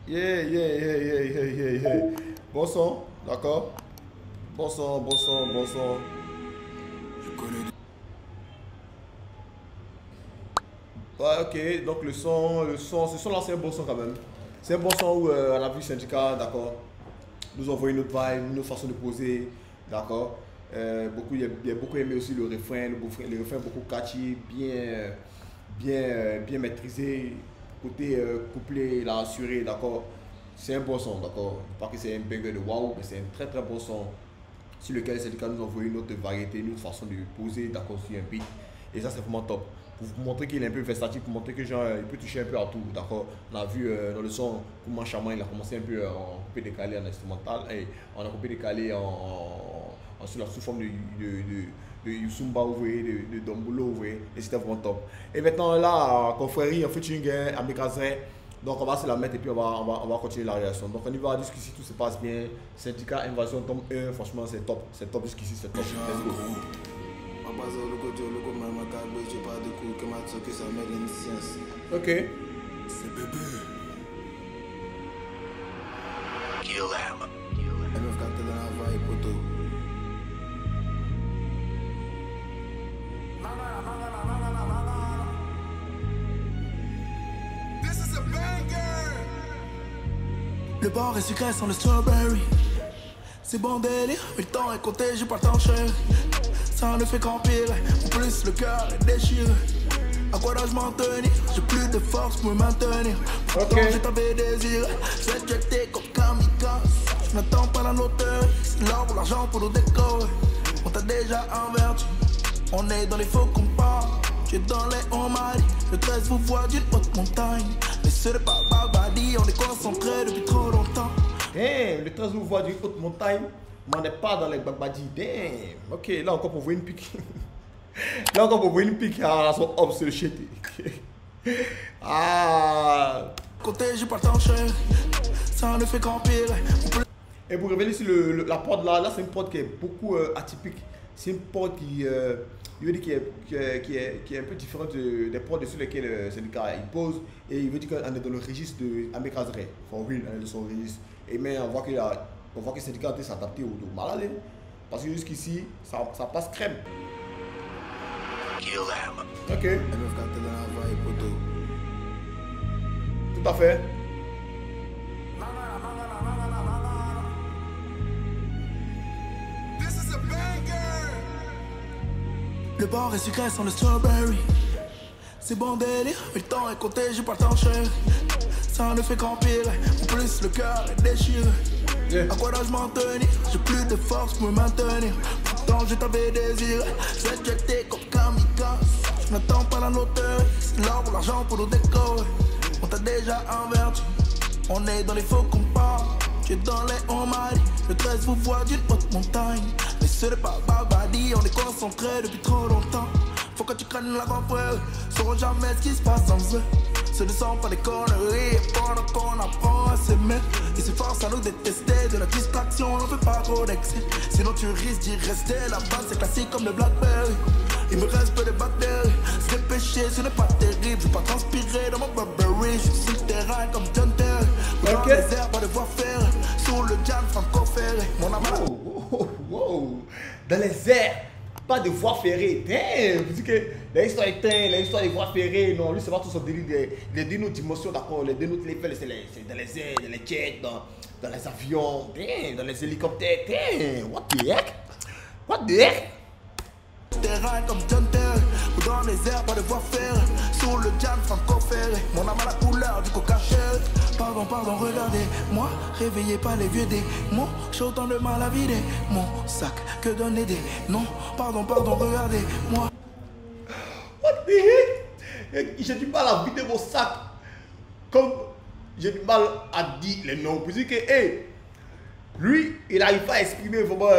Yeah. Bon son, d'accord. Bon son. Je connais. Ouais, ok, donc le son, ce son là c'est un bon son quand même. C'est un bon son où on a vu Syndicat, d'accord, nous envoyer notre vibe, notre façon de poser, d'accord. Il a beaucoup aimé aussi le refrain beaucoup catchy, bien maîtrisé, côté couplet, il a assuré, d'accord. C'est un bon son, d'accord. Pas que c'est un banger de wow, mais c'est un très bon son sur lequel les syndicats nous ont envoyé notre variété, notre façon de poser, d'accord, sur un beat. Et ça c'est vraiment top. Pour vous montrer qu'il est un peu versatile, pour montrer que genre, il peut toucher un peu à tout, d'accord. On a vu dans le son comment Chaman il a commencé un peu en coupé décalé en instrumental, et on a coupé décalé sous forme de Yusumba, vous voyez, de Dombulo, vous voyez, et c'était vraiment top. Et maintenant là, confrérie, en featuring avec Azrin, donc on va se la mettre et puis on va continuer la réaction. Donc on y va jusqu'ici, tout se passe bien. Syndicat Invasion tome 1, franchement c'est top jusqu'ici, c'est top. Let's go. Ok. C'est bébé. Kill them. Elle me fait dans la voie et poteau. This is a banger. Le bar est sucré sans le strawberry. C'est bon délire, mais le temps est compté, j'ai pas le temps chéri. Ça ne fait qu'empirer, en plus le cœur est déchiré. À quoi dois-je m'en tenir? J'ai plus de force pour me maintenir. Pourtant je t'avais désiré, je vais te jeter comme kamikaze. Je n'attends pas la loterie, c'est l'or ou l'argent pour nous décorer. On t'a déjà averti, on est dans les faux compas. Tu es dans les on m'a dit, le 13 vous voit d'une haute montagne. Mais ce n'est pas Babadi, on est concentré depuis trop longtemps. Damn, le 13 vous voit d'une haute montagne, mais on n'est pas dans les Babadi. Damn, ok, là encore pour voir une pique. Là encore pour voir une pique à son homme sur le shit. Ah. Côté, j'ai pas le temps chéri, ça ne fait qu'empirer. Et pour revenir sur la prod là c'est une prod qui est beaucoup atypique. C'est une prod qui est un peu différente des prods sur lesquels le syndicat il pose. Et il veut dire qu'on est dans le registre de Ameka Zre. For real, on est dans son registre. Et mais on voit que le syndicat s'est adapté au malade. Parce que jusqu'ici, ça passe crème. Kill them. Ok. Elle me fait dans la voie et poteau. Tout à fait. Le bar est sucré sans le strawberry. C'est bon délire, mais le temps est compté, j'ai pas le temps chéri. Ça ne fait qu'empirer, en plus le cœur est déchiré. À quoi dois-je m'en tenir? J'ai plus de force pour me maintenir. Pourtant je t'avais désiré, je vais te jeter comme kamikaze. Je n'attends pas la loterie, c'est l'or ou l'argent pour nous décorer. On t'a déjà averti, on est dans les faux compas. Tu es dans les on m'a dit, le 13 vous voit d'une haute montagne. Mais ce n'est pas Babadi, on est concentré depuis trop longtemps. Faut que tu craignes la grande frère, sauront jamais ce qui se passe sans eux. Ce ne sont pas des conneries, et pendant qu'on apprend à s'aimer, ils se forcent à nous détester, de la distraction, on ne fait pas trop d'excès. Sinon tu risques d'y rester, la base c'est classique comme le Blackberry. Il me reste peu de bactéries, c'est péché, ce n'est pas terrible. Je vais pas transpirer dans mon Burberry, je suis sur le terrain comme John Terry. Dans les airs, pas de voie ferrée, sur le jam franco-ferré. Mon amour. Wow. Dans les airs, pas de voie ferrée. Damn. Vous dites que l'histoire est l'histoire des voies ferrées. Non, lui, c'est pas tout son délire. Les deux autres dimensions, d'accord. Les deux autres levels, c'est dans les airs, dans les jets, dans les avions, damn, dans les hélicoptères. Damn. What the heck? What the heck? Terrain comme John Terry, ou dans les airs, pas de voie ferrée. Sur le jam franco-ferré, mon âme à la couleur du coca chéri. Pardon, regardez-moi, réveillez pas les vieux démons. J'ai autant de mal à vider mon sac que donner des noms. Pardon, regardez-moi. What the heck? J'ai du mal à vider mon sac. Comme j'ai du mal à dire les noms. Puis que, hey, lui, il n'arrive pas à exprimer vraiment.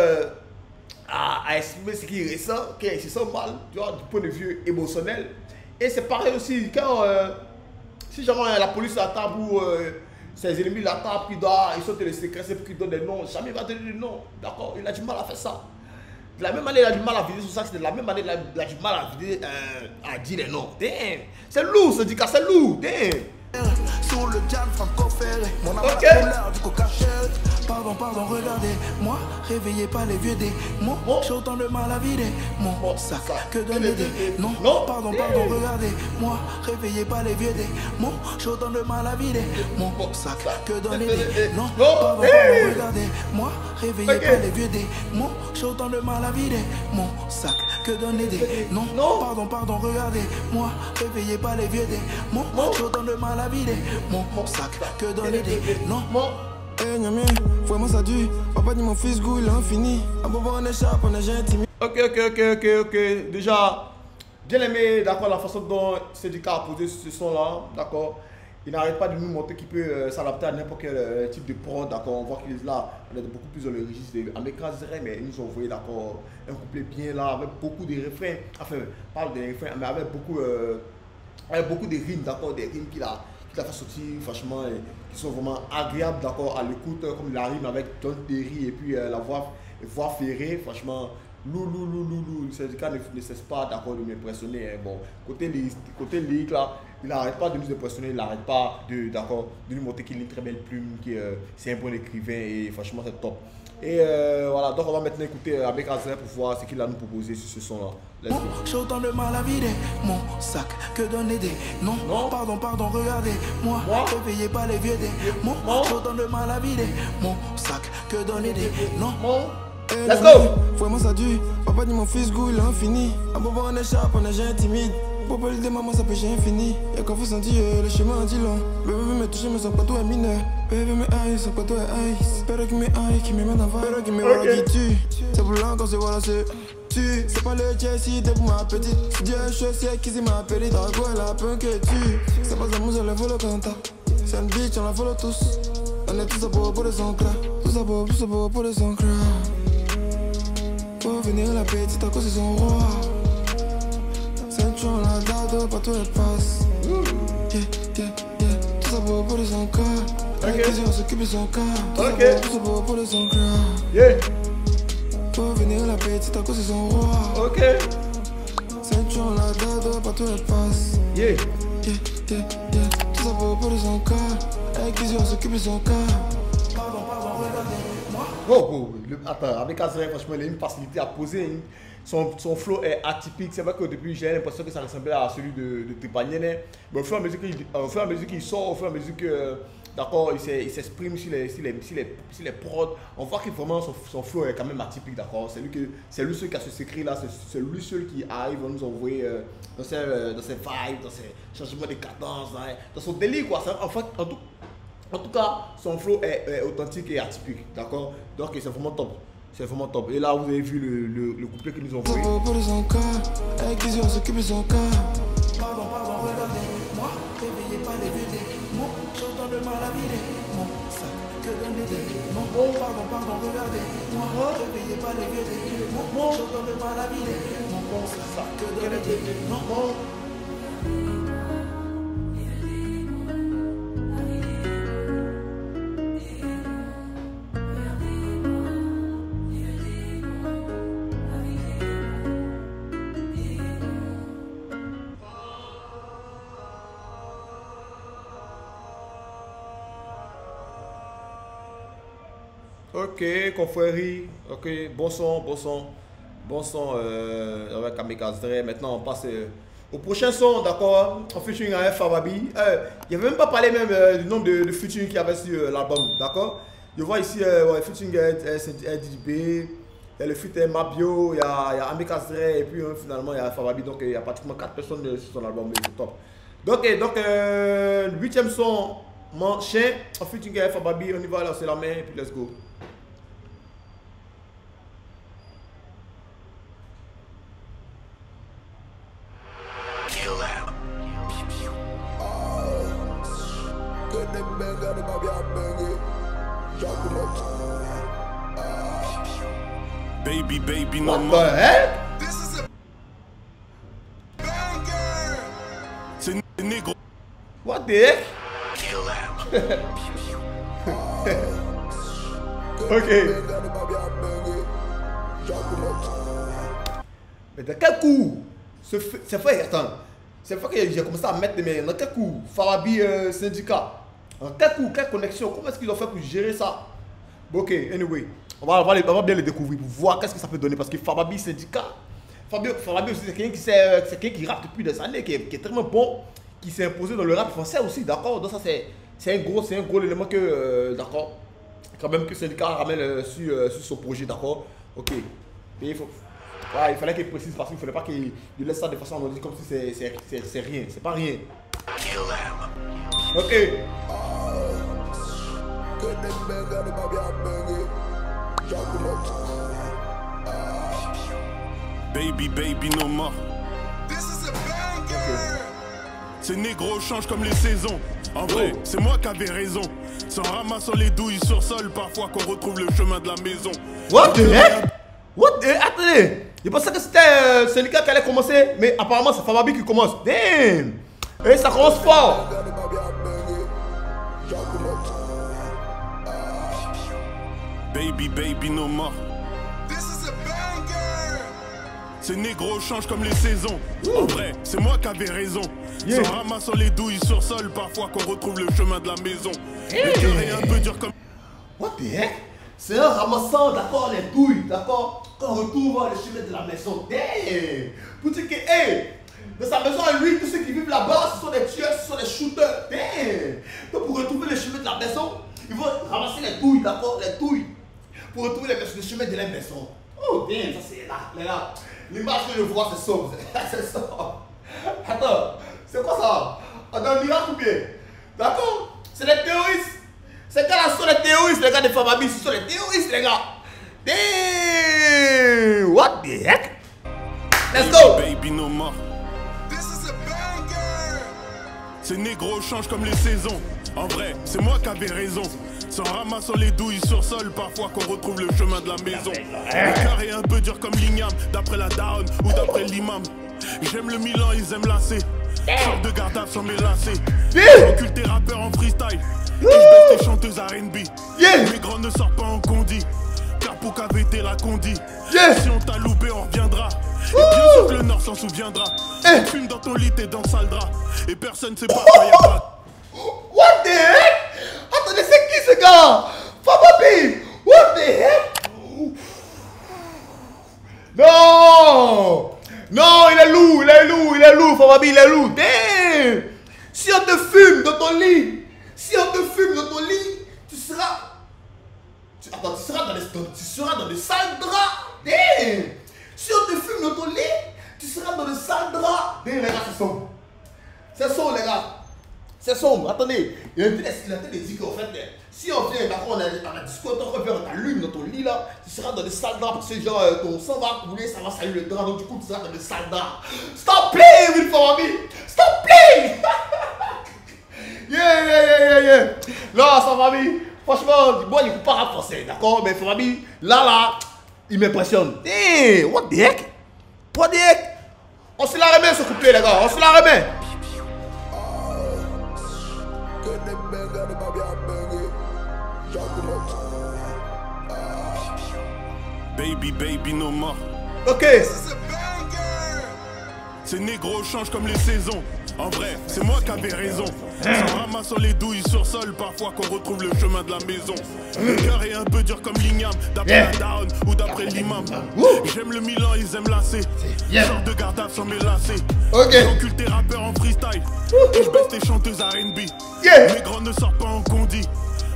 À exprimer ce qu'il ressent, qu'il se sent mal, tu vois, du point de vue émotionnel. Et c'est pareil aussi, quand si jamais la police l'attaque ou ses ennemis l'attaquent, ils sont les secrets, c'est pour qu'ils donnent des noms, jamais il va donner des noms, d'accord? Il a du mal à faire ça. De la même manière, il a du mal à vider son sac, c'est de la même manière, il a du mal à vider, à dire les noms. Damn! C'est lourd, ce dit-là, c'est lourd, damn! Sur le jam franco-ferré, mon âme à la couleur du coca chéri. Pardon, regardez-moi, réveillez pas les vieux démons. J'ai autant de mal à vider mon sac que donner des noms. Pardon, regardez-moi, réveillez pas les vieux démons. J'ai autant de mal à vider mon sac que donner des noms. Pardon, regardez-moi, réveillez pas les vieux démons. J'ai autant de mal à vider mon sac que donner des noms. Pardon, regardez-moi, réveillez pas les vieux démons. J'ai autant de mal à vider mon sac que donner des noms. Eh Nyamé, vraiment ça dure. Papa dit mon fils goût il est infini. À bobo on échappe, on est gentil. Ok. Déjà, bien aimé, d'accord, la façon dont Syndicat a posé ce son là, d'accord. Il n'arrête pas de nous montrer qu'il peut s'adapter à n'importe quel type de prod, d'accord. On voit qu'il est là, on est beaucoup plus dans le registre d'Ameka Zre, mais ils nous ont envoyé, d'accord, un couplet bien là, avec beaucoup de refrains. Enfin, parle des refrains, mais avec beaucoup de rimes, d'accord, des rimes qu'il a fait sortir, franchement, qui sont vraiment agréables, d'accord, à l'écoute, comme la rime avec John Terry et puis la voix ferrée, franchement, Le syndicat ne cesse pas d'accord de m'impressionner. Hein. Bon, côté lyrique là, il n'arrête pas de nous impressionner, il n'arrête pas de nous montrer qu'il a une très belle plume, que c'est un bon écrivain et franchement c'est top. Et voilà, donc on va maintenant écouter avec Azrael pour voir ce qu'il a à nous proposer sur ce son là. J'ai autant de mal à vider mon sac que donner des non. Pardon, regardez-moi, réveillez pas les vieux démons. J'ai autant de mal à vider mon sac que donner des non. Let's go! Vraiment ça dure, papa dit mon fils goût il est infini. Un bon on échappe, on est j'ai timide. Papa lui dit maman ça péché infini. Y'a qu'on faut sentir le chemin dit long. Bébé veut me toucher mais son poteau est mineur. Bébé me haït, son poteau est ice. Père qui me haït, qui me met en avant. Père qui me voit qui tue. C'est pour l'an quand c'est voilà c'est tu. C'est pas le Chelsea, t'es pour ma petite. Si Dieu est chaud, c'est qui c'est ma périte. Dans quoi elle a peur que tu. C'est pas ça mousse, elle vole au cantar. C'est une bitch, on la vole tous. On est tous à beau pour les encres. Tous à beau pour les encres. Pour venir la petite à cause de son roi. Ceinture la dado, pas tout le passe. Tout ça beau pour les encres. Avec les yeux on s'occupe de son cas. Tout ça beau pour les encres. Pour venir la petite à cause de son roi. Ceinture la dado, pas tout le passe. Tout ça beau pour les encres. Avec les yeux on s'occupe de son cas. Pardon, regardez-moi. Attends, avec Azrael, franchement, il a une facilité à poser. Son flow est atypique. C'est vrai qu'au début, j'ai l'impression que ça ressemblait à celui de Tepanienne. Mais au fur et à mesure qu'il sort, au fur et à mesure que d'accord, il s'exprime sur les prods, on voit que vraiment son flow est quand même atypique. D'accord, c'est lui seul qui a ce secret là, c'est lui seul qui arrive à nous envoyer dans ses vibes, dans ses changements de cadence, dans son délire quoi. En tout cas, son flow est authentique et atypique, d'accord? Donc c'est vraiment top. C'est vraiment top. Et là, vous avez vu le couplet qu'ils nous ont envoyé. Pour les encres, avec les yeux on s'occupe de son cas. Pardon, regardez-moi, réveillez pas les vieux démons. J'ai autant de mal à vider mon sac que donner des non. Pardon, regardez-moi, réveillez pas les vieux démons. J'ai autant de mal à vider mon sac que donner des non. Ok, confrérie, ok, bon son avec Kamikaze. Maintenant on passe au prochain son, d'accord, en featuring avec Fababi. Il n'y avait même pas parlé même du nombre de featuring qu'il y avait sur l'album, d'accord. Je vois ici featuring DJB, il y a le feat Mabio, il y a Kamikaze et puis finalement il y a Fababi, donc il y a pratiquement 4 personnes sur son album, c'est top. Donc le 8e son, Mon Chien, en featuring avec Fababi, on y va là, c'est la main et puis let's go. Baby, no What more. the heck? C'est négro. What the heck? Ok. Mais dans quel coup? C'est vrai, attends. C'est vrai que j'ai commencé à mettre des mains. Dans quel coup? Fababi syndicat. Dans quel coup? Quelle connexion? Comment est-ce qu'ils ont fait pour gérer ça? Bon, ok, anyway. On va bien les découvrir pour voir qu'est-ce que ça peut donner. Parce que Fababi syndicat. Fababi aussi, c'est quelqu'un qui rappe depuis des années, qui est tellement bon, qui s'est imposé dans le rap français aussi, d'accord? Donc ça c'est un gros élément que, d'accord, quand même que syndicat ramène sur son projet, d'accord? Ok. Et il fallait qu'il précise parce qu'il ne fallait pas qu'il laisse ça de façon anonyme comme si c'est rien, c'est pas rien. Ok. Baby, no more. Ces négros changent comme les saisons. En vrai, c'est moi qui avais raison. C'est en ramassant les douilles sur sol parfois qu'on retrouve le chemin de la maison. What the heck? What the... Attendez, je pensais que c'était syndicat qui allait commencer, mais apparemment c'est Fababi qui commence. Damn! Et ça commence fort. Baby, no more. Ces négros changent comme les saisons. En vrai, c'est moi qui avais raison. C'est en ramassant les douilles sur sol parfois qu'on retrouve le chemin de la maison. Le cœur est un peu dur comme... What the heck? C'est en ramassant, d'accord, les douilles, d'accord, qu'on retrouve le chemin de la maison. Damn! Pour dire que, hey, de sa maison à lui, tous ceux qui vivent là-bas, ce sont des tueurs, ce sont des shooters. Damn! Donc pour retrouver le chemin de la maison, ils vont ramasser les douilles, d'accord, les douilles, pour retrouver le chemin de la maison. Oh damn, ça c'est là. L'image que je vois, c'est sombre. C'est ça. Attends, c'est quoi ça? Attends, miracle ou bien? D'accord? C'est les terroristes. Ces gars-là sont les terroristes, les gars de Famami, ce sont les terroristes, les gars. Damn! What the heck? Let's go! Baby no more. Ces négros changent comme les saisons. En vrai, c'est moi qui avais raison. C'est en ramassant les douilles sur sol parfois qu'on retrouve le chemin de la maison. Le cœur est un peu dur comme l'igname, d'après la daronne ou d'après l'imam. J'aime le Milan, ils aiment lasser. Sors de garde sans mes lacets. J'occulte tes rappeurs en freestyle. Et je baisse tes chanteuses R&B. Mes grands ne sortent pas en condi. Car pour KVT la condi. Si on t'a loupé, on reviendra. Et bien sûr que le Nord s'en souviendra. Tu fumes dans ton lit, t'es dans le sale drap. Et personne sait pas quand y'a pas. What the heck? Attendez, c'est qui ce gars? Fababi! What the heck? Non! Non, il est lourd, Fababi, il est lourd. Damn! Si on te fume dans ton lit, tu seras... Attends, tu seras dans le sale drap. Damn! Si on te fume dans ton lit, tu seras dans le sale drap. Damn, les gars, c'est sombre. C'est sombre, les gars. C'est sombre, attendez, il a dit qu'en fait, si on vient, d'accord, on a discuté, on t'allume dans ton lit là, tu seras dans le sale drap parce que genre ton sang va couler, ça va salir le drap, donc du coup tu seras dans le sale drap. Stop playing with Famami! Stop playing! Yeah! Là, Famami, franchement, moi il ne faut pas rap français, d'accord, mais Famami, là, il m'impressionne. Hey, what the heck? On se la remet ce couplet, les gars, on se la remet. Baby no more. Ok. Ces négros changent comme les saisons. En vrai, c'est moi qui avais raison. C'est en ramassant les douilles sur sol parfois qu'on retrouve le chemin de la maison. Le cœur est un peu dur comme l'igname, d'après la daronne ou d'après l'imam. J'aime le Milan, ils aiment lasser. Genre de garde sans mes lacets. J'occulte tes rappeurs en freestyle. Et je baisse tes chanteuses R&B. Mes grands ne sortent pas en condi.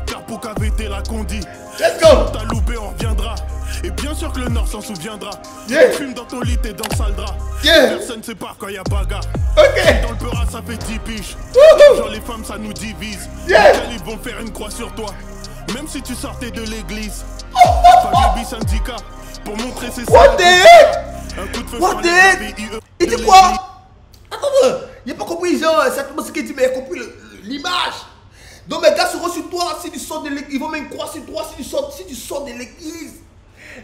Car pour KVT la condi. Let's go! On t'a loupé, on reviendra. Et bien sûr que le Nord s'en souviendra. Tu fumes dans ton lit, t'es dans le sale drap. Personne sait pas quand y'a bagarre. Dans le Peura, ça fait 10 piges. Genre les femmes, ça nous divise. Les califs vont faire une croix sur toi. Même si tu sortais de l'église. Fabibi syndicat. Pour montrer ses What the heck? Un coup de feu What the heck? Il dit quoi? Attends, il n'a pas compris, genre, exactement ce qu'il dit, mais il a compris l'image. Donc mes gars seront sur toi si tu sors de l'église. Ils vont mettre une croix sur toi si tu sors de l'église.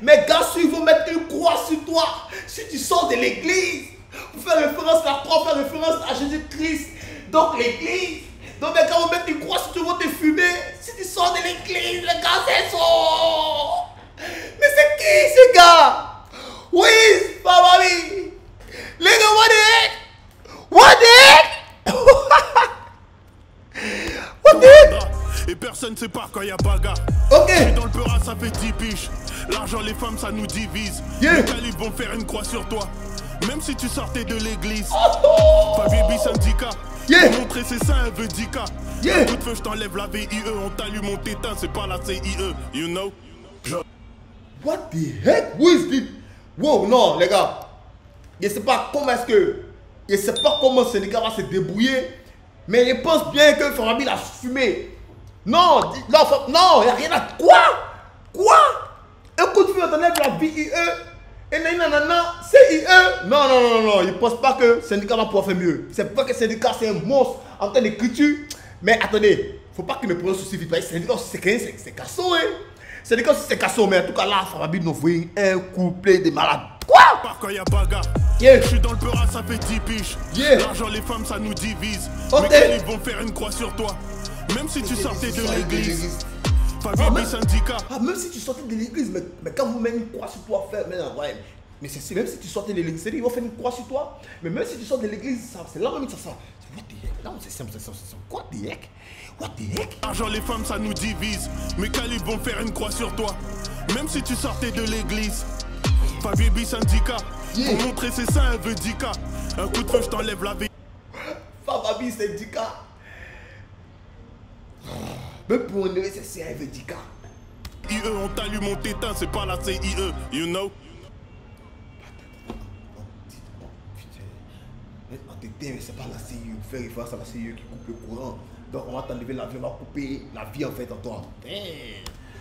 Mes gars, ils vont mettre une croix sur toi si tu sors de l'église. Pour faire référence à la croix, faire référence à Jésus-Christ. Donc l'église. Donc mes gars vont mettre une croix si tu veux te fumer. Si tu sors de l'église, les gars, c'est ça. Mais c'est qui ce gars? Oui, Famami. Les gars, what the heck? Et personne sait pas quand y'a bagarre. Ok. Dans le Peura, ça fait 10 piges. L'argent, les femmes, ça nous divise. Les califs vont faire une croix sur toi. Même si tu sortais de l'église. Fabibi syndicat. Pour montrer ses seins, elle veut 10K. Un coup de feu, je t'enlève la VIE. On t'allume mon tétin, c'est pas la CIE. You know? What the heck? Who is this? Wow, non, les gars. Je sais pas comment est-ce que... Je sais pas comment ce gars va se débrouiller. Mais je pense bien que Famami l'a fumé. Non, non, il n'y a rien à... Quoi? Un coup de feu, on t'enlève la VIE. Et nanana, CIE. Non, je pense pas que le syndicat va pouvoir faire mieux. C'est pas que le syndicat c'est un monstre en termes d'écriture. Mais attendez, faut pas qu'il me prononce aussi vite. Le syndicat c'est cassot, hein. Le syndicat c'est cassot, mais en tout cas là, Famami nous voit un couplet de malades. Quoi? Quand y'a bagarre. Je suis dans le Peura, ça fait 10 piges. L'argent, les femmes, ça nous divise. Mais califs vont faire une croix sur toi. Même si tu sortais de l'église. Fabibi syndicat. Même si tu sortais de l'église, mais quand vous mettez une croix sur toi, faire, mais ouais. Mais c'est même si tu sortais de l'église, ils vont faire une croix sur toi. Mais même si tu sors de l'église, c'est là même que ça. What the heck? Non, c'est simple. What the heck? What the heck? Argent, les femmes, ça nous divise. Mes calibres vont faire une croix sur toi. Même si tu sortais de l'église. Fabibi syndicat. Yeah. Pour montrer ses seins, elle veut 10K. Un coup de feu, je t'enlève la vie. Fabibi syndicat. Même pour enlever ses seins, elle veut 10K. IE, on t'allume mon tétin, c'est pas la CIE, you know? Mais c'est pas la CIE, vous faites référence à la CIE qui coupe le courant. Donc on va t'enlever la vie, on va couper la vie en fait en toi.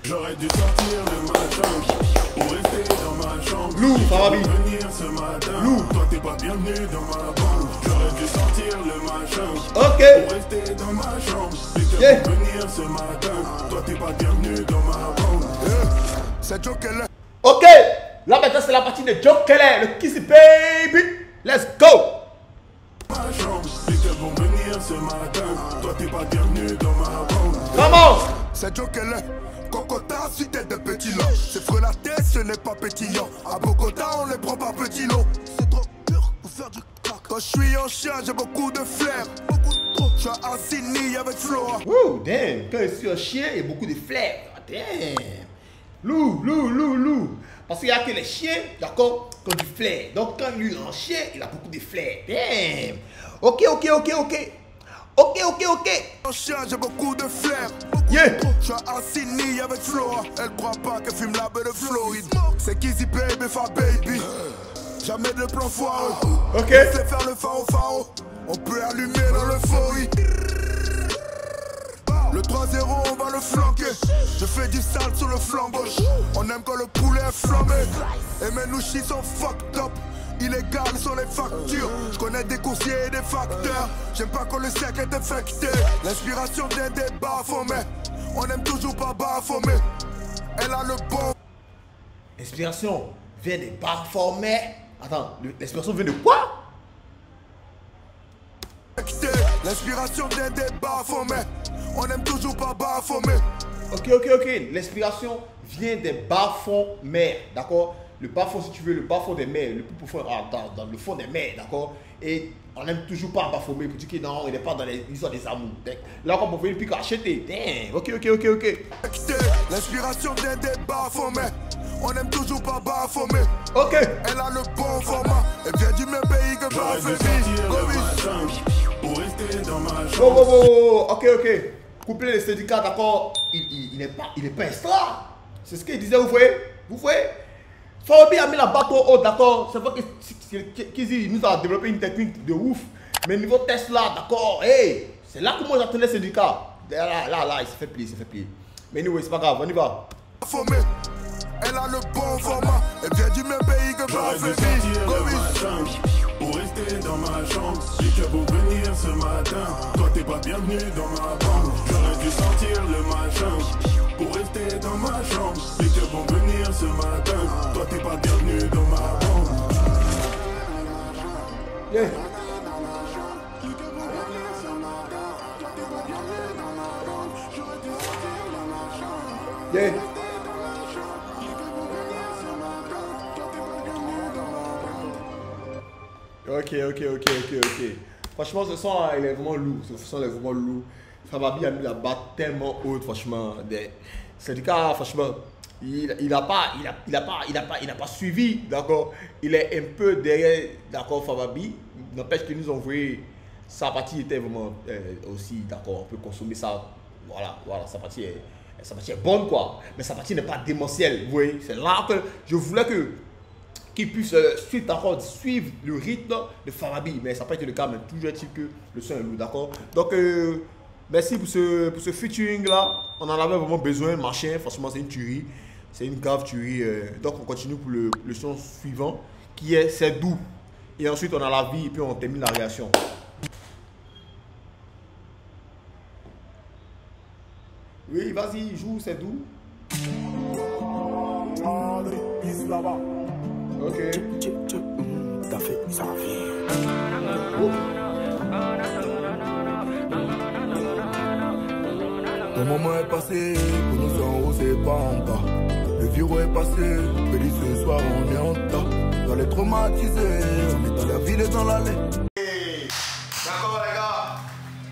J'aurais dû sortir de ma chambre pour rester dans ma chambre. Lou, Fabibi. Venir ce matin. Lou. Toi t'es pas bienvenu dans ma banque. J'aurais dû sortir de ma chambre Ok. pour rester dans ma chambre. Yeah. Venir ce matin. Toi t'es pas bienvenu dans ma banque. C'est Joe Keller. Ok. Là maintenant c'est la partie de Joe Keller, le Kissy Baby. Let's go. Ma chambre, les keufs vont venir ce matin. Toi t'es pas bienvenu dans ma banque. Comment? C'est Joe Keller. Cocota, suite de petits lots. C'est frelaté, ce n'est pas pétillant. À Bogota, on les prend par petits lots. C'est trop dur pour faire du crack. Quand je suis en chien, j'ai beaucoup de flair. Beaucoup trop. Je suis à Sydney avec Flora. Ouh, damn. Quand je suis un chien, il y a beaucoup de flair. Damn. Lou. Parce qu'il n'y a que les chiens, d'accord, qui ont du flair. Donc quand lui, il est un chien, il a beaucoup de flair. Damn. Ok. En chien, j'ai beaucoup de flair. Yeah. Je suis à Sydney avec Flora. Elle croit pas que fume la baie de Floride. C'est Kizzy Baby, fa baby. Jamais de plan foireux. Ok. C'est faire le pharo. On peut allumer dans l'euphorie. Le 3-0, on va le flanquer. Je fais du sale sur le flanc gauche. On aime quand le poulet est flambé. Et mes nouchis sont fucked up. Illégal sur les factures. Je connais des coursiers et des facteurs. J'aime pas quand le siècle est infecté. L'inspiration vient des bas-formés. On aime toujours pas bas-formés. Elle a le bon. L'inspiration vient des bas-formés. Attends, l'inspiration vient de quoi? L'inspiration vient des bas-formés. On aime toujours pas bas-formés. Ok. L'inspiration vient des bas-fonds mers, d'accord? Le bas-fond, si tu veux, le bas-fond des mers, le plus profond, dans le fond des mers, d'accord? Et on n'aime toujours pas bas-formé pour dire que non, il n'est pas dans les histoires des amours. Là, on peut venir puis acheter. Damn. Ok. L'inspiration vient des bas-formés. On aime toujours pas bas-formés. Ok. Elle a le bon format. Elle vient du même pays que J'aurais dû Bafébi. sortir de ma chambre pour rester dans ma chambre. Oh. Ok. Coupler les syndicats, d'accord? Il n'est pas extra. C'est ce qu'il disait, vous voyez? Fabibi a mis la barre trop haute, d'accord? C'est vrai que Kizzy nous a développé une technique de ouf. Mais niveau test là, d'accord? Hey, c'est là que moi j'attendais les syndicats. Là, il s'est fait plier. Mais anyway, c'est pas grave, on y va. Elle a le bon format. Elle vient du même pays que J'aurais dû Bafébi. sortir de ma chambre pour rester dans ma chambre. Les keufs vont venir ce matin. Toi t'es pas bienvenu dans ma banque. J'aurais dû sortir de ma chambre pour rester dans ma chambre. Les keufs vont venir ce matin. Toi t'es pas bienvenu dans ma banque. Yeah. Ok. Franchement, ce son là, il est vraiment lourd. Ce son est vraiment lourd. Fabibi a mis la barre tellement haute, franchement. Des syndicats, franchement, il n'a pas suivi, d'accord. Il est un peu derrière, d'accord, Fabibi. N'empêche qu'ils nous ont envoyé. Sa partie était vraiment aussi, d'accord, on peut consommer ça. Voilà, sa partie est bonne, quoi. Mais sa partie n'est pas démentielle, vous voyez. C'est là que je voulais qu'il puisse suivre le rythme de Fabibi. Mais ça n'a pas été le cas, mais toujours est-il que le son est lourd, d'accord. Donc, merci pour ce featuring là. On en avait vraiment besoin, machin. Franchement, c'est une tuerie. C'est une grave tuerie. Donc, on continue pour le son suivant qui est C'est doux. Et ensuite, on a la vie et puis on termine la réaction. Oui, vas-y, joue, C'est doux. Ok. T'as fait, ça vient. Le moment est passé, pour nous en haut c'est pas en bas. Le bureau est passé, mais ce soir on est en tas. doit les traumatiser. On est dans la ville et dans l'allée. Hey, d'accord les gars,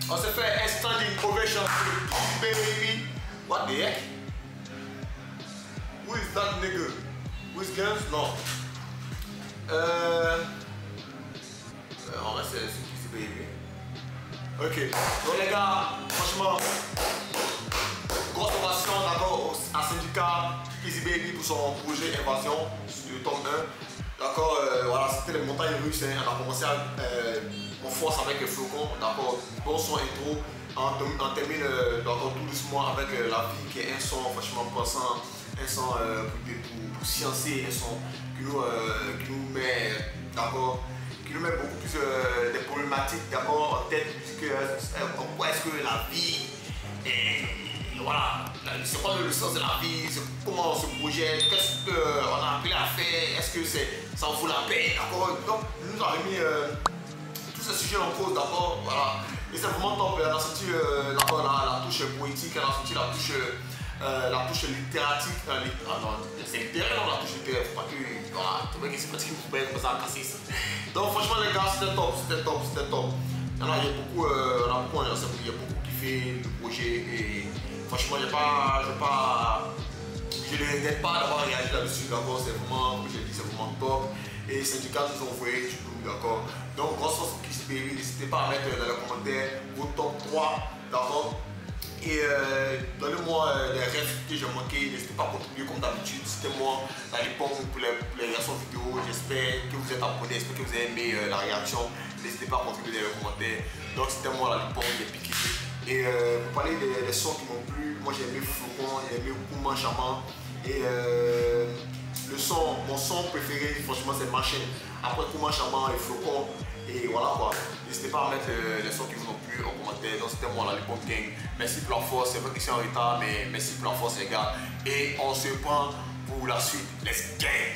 on s'est fait un standing ovation pour baby. What the heck? Who is that nigga? Who is Guns? Non. On reste sur Kizzy Baby. Ok, donc les gars, franchement, grosse ovation d'accord à syndicat Kizzy Baby pour son projet Invasion sur tome 1. D'accord, voilà, c'était les montagnes russes. Hein. On a commencé en force avec le flocon. D'accord, bon son intro. On termine tout doucement avec la vie qui est un son franchement passant, un son pour sciencer, un son qui nous met, d'accord, qui nous met beaucoup plus des problématiques, d'accord, en tête, en quoi est-ce que la vie est, voilà, c'est quoi le sens de la vie, comment on se projette, qu'est-ce qu'on a appelé à faire, est-ce que ça en vaut la peine, d'accord. Donc, nous avons mis tous ces sujets en cause, d'accord, voilà. Et c'est vraiment top, elle a sorti la touche poétique, elle a sorti la touche littératique. Non, c'est littéraire, non, la touche littéraire, faut pas que. Voilà, tu vois que c'est pratique, vous pouvez commencer à casser ça. Donc, franchement, les gars, c'était top, c'était top, c'était top. Alors, il y a beaucoup, il y a beaucoup qui fait le projet et franchement, je ne regrette pas d'avoir réagi là-dessus, d'accord, c'est vraiment, comme j'ai dit, c'est vraiment top. Et les syndicats nous ont envoyé du coup, d'accord. Donc, grosse force pour Kizzy Baby, n'hésitez pas à mettre dans les commentaires vos top 3, d'accord. Et donnez-moi les rêves que j'ai manqués, n'hésitez pas à contribuer comme d'habitude. Citez-moi dans les pommes pour les réactions vidéo. J'espère que vous êtes abonnés, j'espère que vous avez aimé la réaction. N'hésitez pas à contribuer dans les commentaires. Donc, citez-moi la pommes, les piquets. Et pour parler des sons qui m'ont plu, moi j'ai aimé Flocon, j'ai aimé Kouman Chaman. Et mon son préféré, franchement, c'est Machine. Après Kouman Chaman et Flocon. Et voilà quoi. N'hésitez pas à mettre les sons qui vous ont plu en commentaire. Donc c'était moi, la Lipom Gang. Merci pour la force. C'est vrai que c'est en retard, mais merci pour la force, les gars. Et on se prend pour la suite. Let's get.